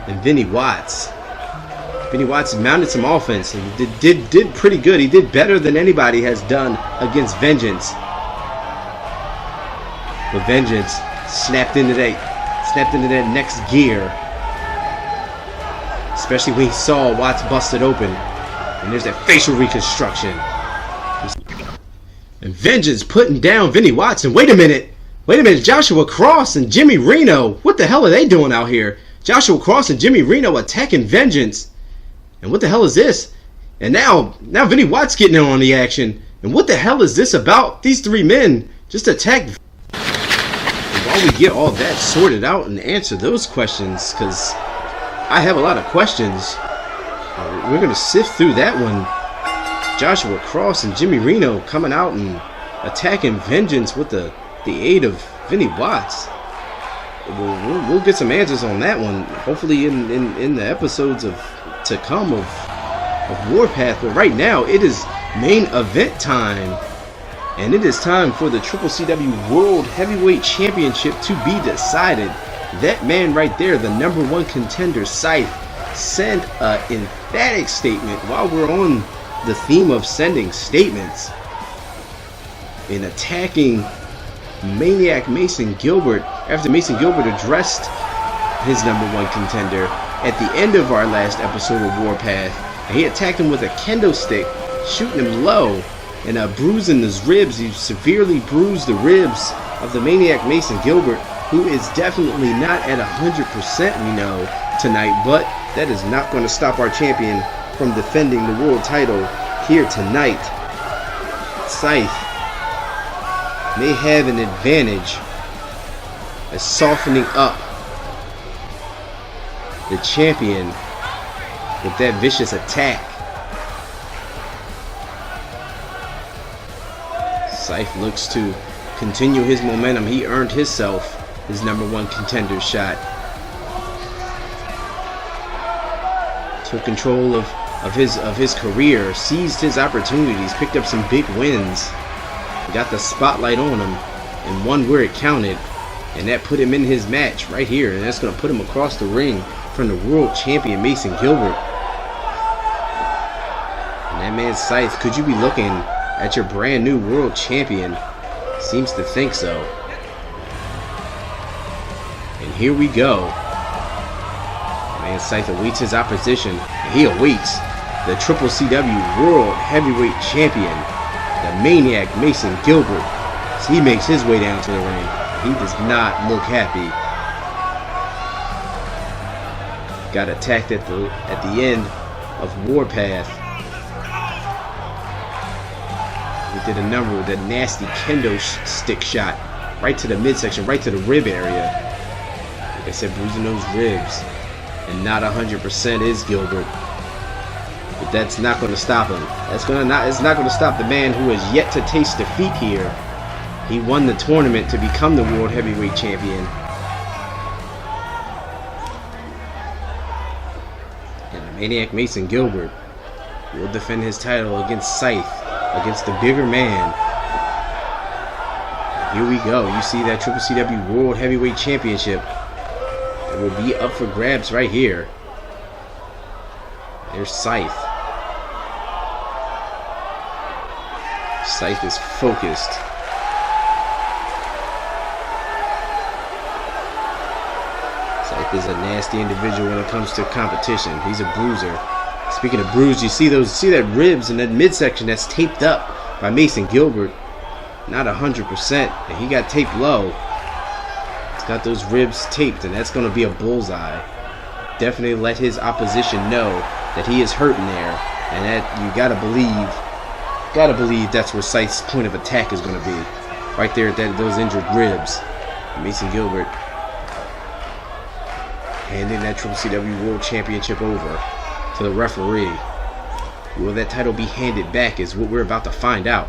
And Vinny Watts mounted some offense. He did pretty good. He did better than anybody has done against Vengeance. But Vengeance snapped into that next gear. Especially when he saw Watts busted open. And there's that facial reconstruction. And Vengeance putting down Vinny Watts. And wait a minute, Joshua Cross and Jimmy Reno. What the hell are they doing out here? Joshua Cross and Jimmy Reno attacking Vengeance. And what the hell is this? And now Vinny Watts getting in on the action. And what the hell is this about? These three men just attacked. And while we get all that sorted out and answer those questions, because I have a lot of questions, we're going to sift through that one. Joshua Cross and Jimmy Reno coming out and attacking Vengeance with the aid of Vinny Watts. We'll get some answers on that one, hopefully in the episodes to come of Warpath. But right now, it is main event time. And it is time for the CCCW World Heavyweight Championship to be decided. That man right there, the #1 contender, Scythe, sent an emphatic statement while we're on the theme of sending statements in attacking Maniac Mason Gilbert after Mason Gilbert addressed his #1 contender at the end of our last episode of Warpath. And he attacked him with a kendo stick, shooting him low and bruising his ribs. He severely bruised the ribs of the Maniac Mason Gilbert, who is definitely not at 100%, we know, tonight. But that is not going to stop our champion from defending the world title here tonight. Scythe may have an advantage as softening up the champion with that vicious attack. Scythe looks to continue his momentum. He earned himself his #1 contender shot. Took control of his career, seized his opportunities, picked up some big wins, got the spotlight on him, and won where it counted. And that put him in his match right here, and that's going to put him across the ring from the world champion Mason Gilbert. And that man Scythe, could you be looking at your brand new world champion? Seems to think so. And here we go. Man Scythe awaits his opposition, and he awaits the CCCW World Heavyweight Champion, the Maniac Mason Gilbert. As he makes his way down to the ring, he does not look happy. Got attacked at the end of Warpath. He did a number with a nasty kendo stick shot right to the midsection, right to the rib area. Like I said, bruising those ribs. And not 100% is Gilbert. But that's not going to stop him. It's not going to stop the man who has yet to taste defeat here. He won the tournament to become the World Heavyweight Champion. And the Maniac Mason Gilbert will defend his title against Scythe, against the bigger man. Here we go. You see that CCCW World Heavyweight Championship that will be up for grabs right here. There's Scythe. Scythe is focused. Scythe is a nasty individual when it comes to competition. He's a bruiser. Speaking of bruise, you see that ribs and that midsection that's taped up by Mason Gilbert. Not 100%, and he got taped low. He's got those ribs taped, and that's going to be a bullseye. Definitely let his opposition know that he is hurting there, and that you gotta believe that's where Scythe's point of attack is going to be, right there at those injured ribs. Mason Gilbert handing that CCCW World Championship over to the referee. Will that title be handed back is what we're about to find out.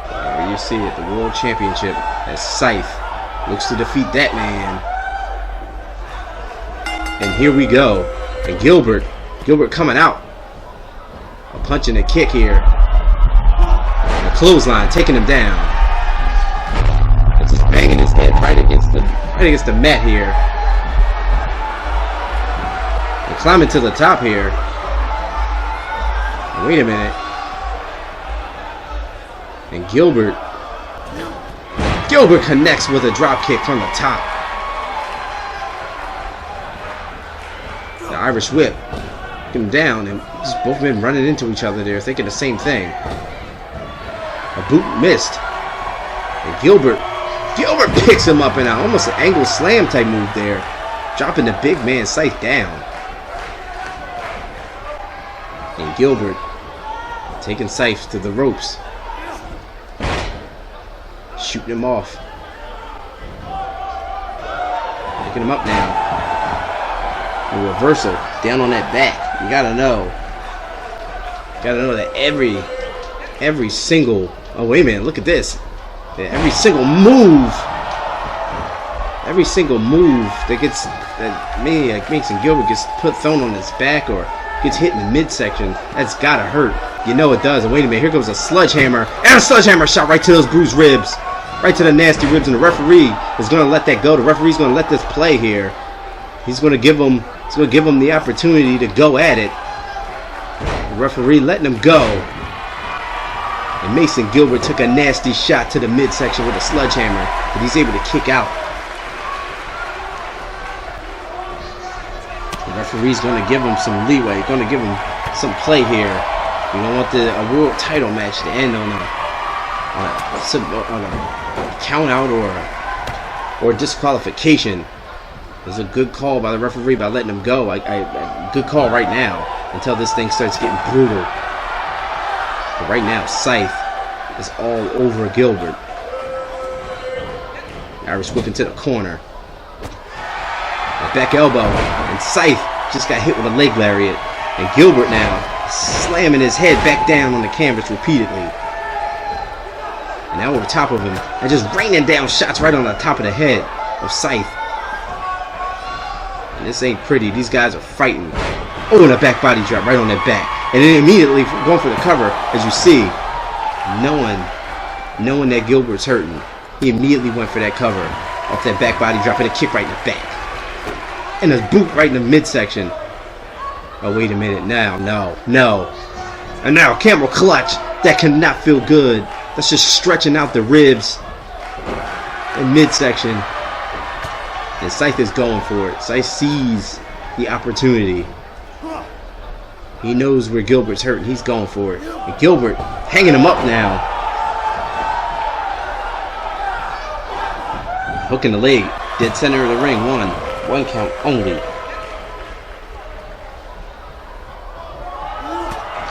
There you see it, the World Championship as Scythe looks to defeat that man. And here we go. And Gilbert coming out. A punch and a kick here. And a clothesline taking him down. And just banging his head right against the mat here. And climbing to the top here. And wait a minute. And Gilbert connects with a drop kick from the top. The Irish whip. Him down, and just both men running into each other there, thinking the same thing. A boot missed. And Gilbert picks him up in almost an angle slam type move there, dropping the big man Scythe down. And Gilbert taking Scythe to the ropes, shooting him off, picking him up now. A reversal down on that back. You gotta know that every single, oh wait a minute, look at this. Every single move that makes Gilbert gets thrown on his back or gets hit in the midsection, that's gotta hurt. You know it does. And wait a minute, here goes a sledgehammer, and a sledgehammer shot right to those bruised ribs, right to the nasty ribs, and the referee is gonna let that go. The referee's gonna let this play here. He's gonna give him the opportunity to go at it. The referee letting him go. And Mason Gilbert took a nasty shot to the midsection with a sledgehammer, but he's able to kick out. The referee's going to give him some leeway, going to give him some play here. You don't want a world title match to end on a count out or disqualification. It's a good call by the referee by letting him go. Good call right now until this thing starts getting brutal. But right now, Scythe is all over Gilbert. Irish whip into the corner. A back elbow. And Scythe just got hit with a leg lariat. And Gilbert now slamming his head back down on the canvas repeatedly. And now over top of him. And just raining down shots right on the top of the head of Scythe. And this ain't pretty. These guys are fighting. Oh, and a back body drop right on that back. And then immediately going for the cover, as you see, knowing that Gilbert's hurting, he immediately went for that cover off that back body drop and a kick right in the back. And a boot right in the midsection. Oh, wait a minute. Now, no. And now, camel clutch. That cannot feel good. That's just stretching out the ribs in midsection. And Scythe is going for it. Scythe sees the opportunity. He knows where Gilbert's hurting. He's going for it. And Gilbert hanging him up now. Hooking the leg. Dead center of the ring. One count only.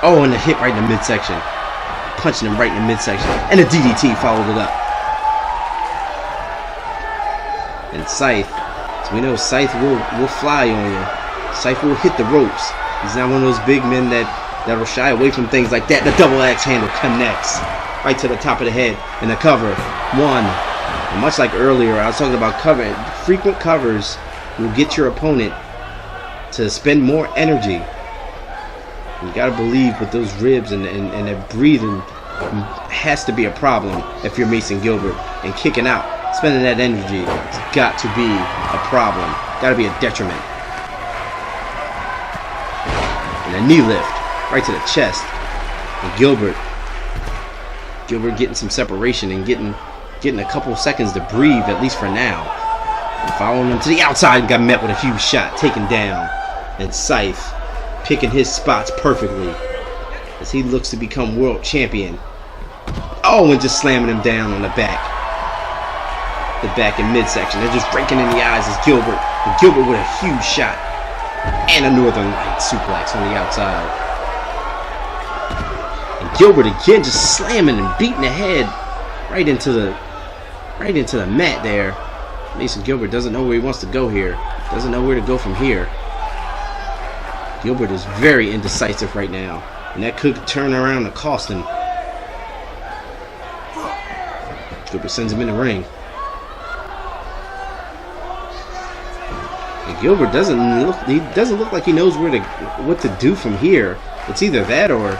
Oh, and a hit right in the midsection. Punching him right in the midsection. And a DDT followed it up. And Scythe, so we know Scythe will fly on you. Scythe will hit the ropes. He's not one of those big men that'll shy away from things like that. The double axe handle connects right to the top of the head. And the cover. One. And much like earlier, I was talking about cover. Frequent covers will get your opponent to spend more energy. You gotta believe with those ribs and that breathing has to be a problem if you're Mason Gilbert. And kicking out, spending that energy, it's got to be a problem. Got to be a detriment. And a knee lift right to the chest. And Gilbert getting some separation and getting a couple seconds to breathe, at least for now. And following him to the outside and got met with a huge shot, taken down. And Scythe picking his spots perfectly as he looks to become world champion. Oh, and just slamming him down on the back. The back and midsection. They're just breaking in the eyes as Gilbert. And Gilbert with a huge shot. And a Northern Light suplex on the outside. And Gilbert again just slamming and beating the head right into the mat there. Mason Gilbert doesn't know where he wants to go here. Doesn't know where to go from here. Gilbert is very indecisive right now, and that could turn around and cost him. Gilbert sends him in the ring. And Gilbert doesn't look like he knows what to do from here. It's either that or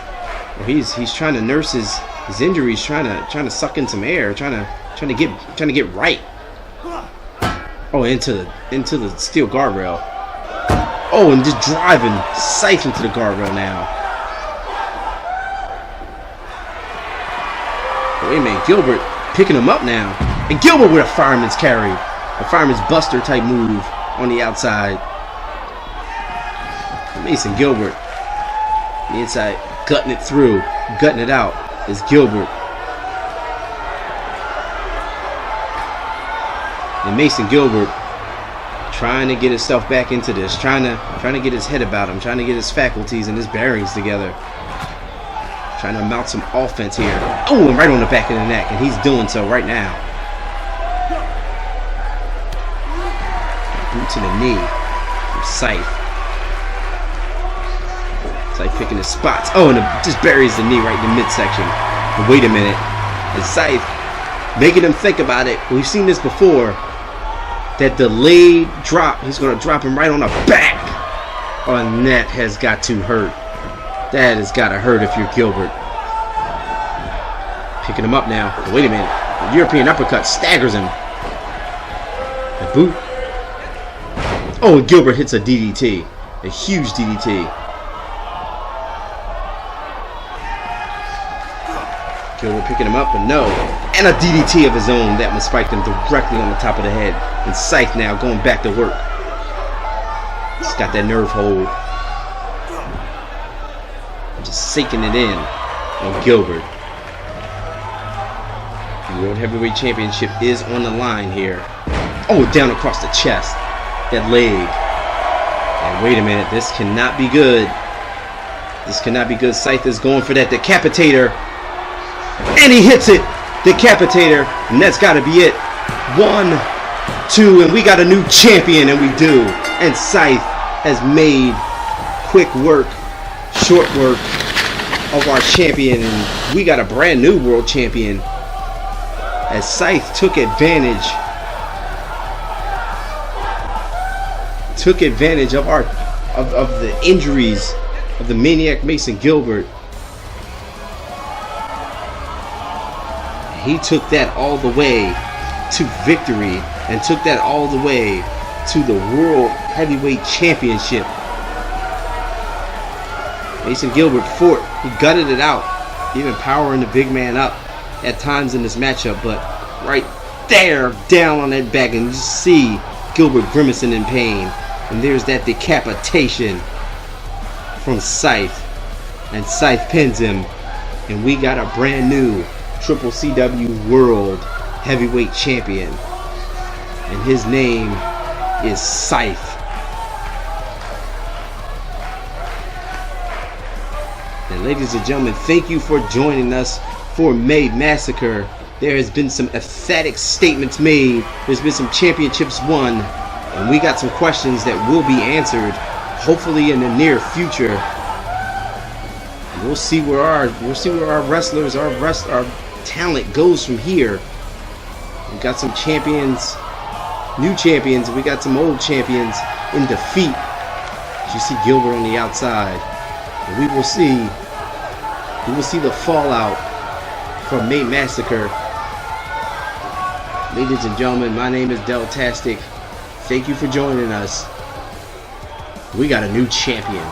he's trying to nurse his injuries, trying to suck in some air, trying to get right. Oh, into the steel guardrail. Oh, and just driving Scythe into the guardrail now. Wait a minute, Gilbert picking him up now. And Gilbert with a fireman's carry. A fireman's buster type move on the outside. Mason Gilbert. The inside, gutting it through. Gutting it out is Gilbert. And Mason Gilbert trying to get himself back into this, trying to get his head about him, trying to get his faculties and his bearings together, trying to mount some offense here. Oh, and right on the back of the neck, and he's doing so right now. Boot to the knee from Scythe. Scythe picking his spots. Oh, and it just buries the knee right in the midsection. But wait a minute, and Scythe making him think about it. We've seen this before. That delayed drop, he's going to drop him right on the back. Oh, and that has got to hurt. That has got to hurt if you're Gilbert. Picking him up now. But wait a minute. The European uppercut staggers him. A boot. Oh, and Gilbert hits a DDT. A huge DDT. Gilbert picking him up, but no. And a DDT of his own. That one spiked him directly on the top of the head. And Scythe now going back to work. He's got that nerve hold. Just sinking it in on Gilbert. The World Heavyweight Championship is on the line here. Oh, down across the chest. That leg. And wait a minute. This cannot be good. This cannot be good. Scythe is going for that decapitator. And he hits it. Decapitator. And that's got to be it. 1, 2, and we got a new champion, and we do. And Scythe has made quick work, short work of our champion. And we got a brand new world champion. As Scythe took advantage of the injuries of the maniac Mason Gilbert. He took that all the way to victory and took that all the way to the World Heavyweight Championship. Mason Gilbert fought. He gutted it out, even powering the big man up at times in this matchup, but right there, down on that back, and you see Gilbert grimacing in pain. And there's that decapitation from Scythe. And Scythe pins him. And we got a brand new CCCW World Heavyweight Champion. And his name is Scythe. And ladies and gentlemen, thank you for joining us for May Massacre. There has been some emphatic statements made. There's been some championships won. And we got some questions that will be answered, hopefully in the near future. We'll see where our wrestlers, our talent goes from here. We got some champions, new champions. We got some old champions in defeat. As you see Gilbert on the outside, and we will see the fallout from May Massacre. Ladies and gentlemen, my name is Deltastic. Thank you for joining us. We got a new champion.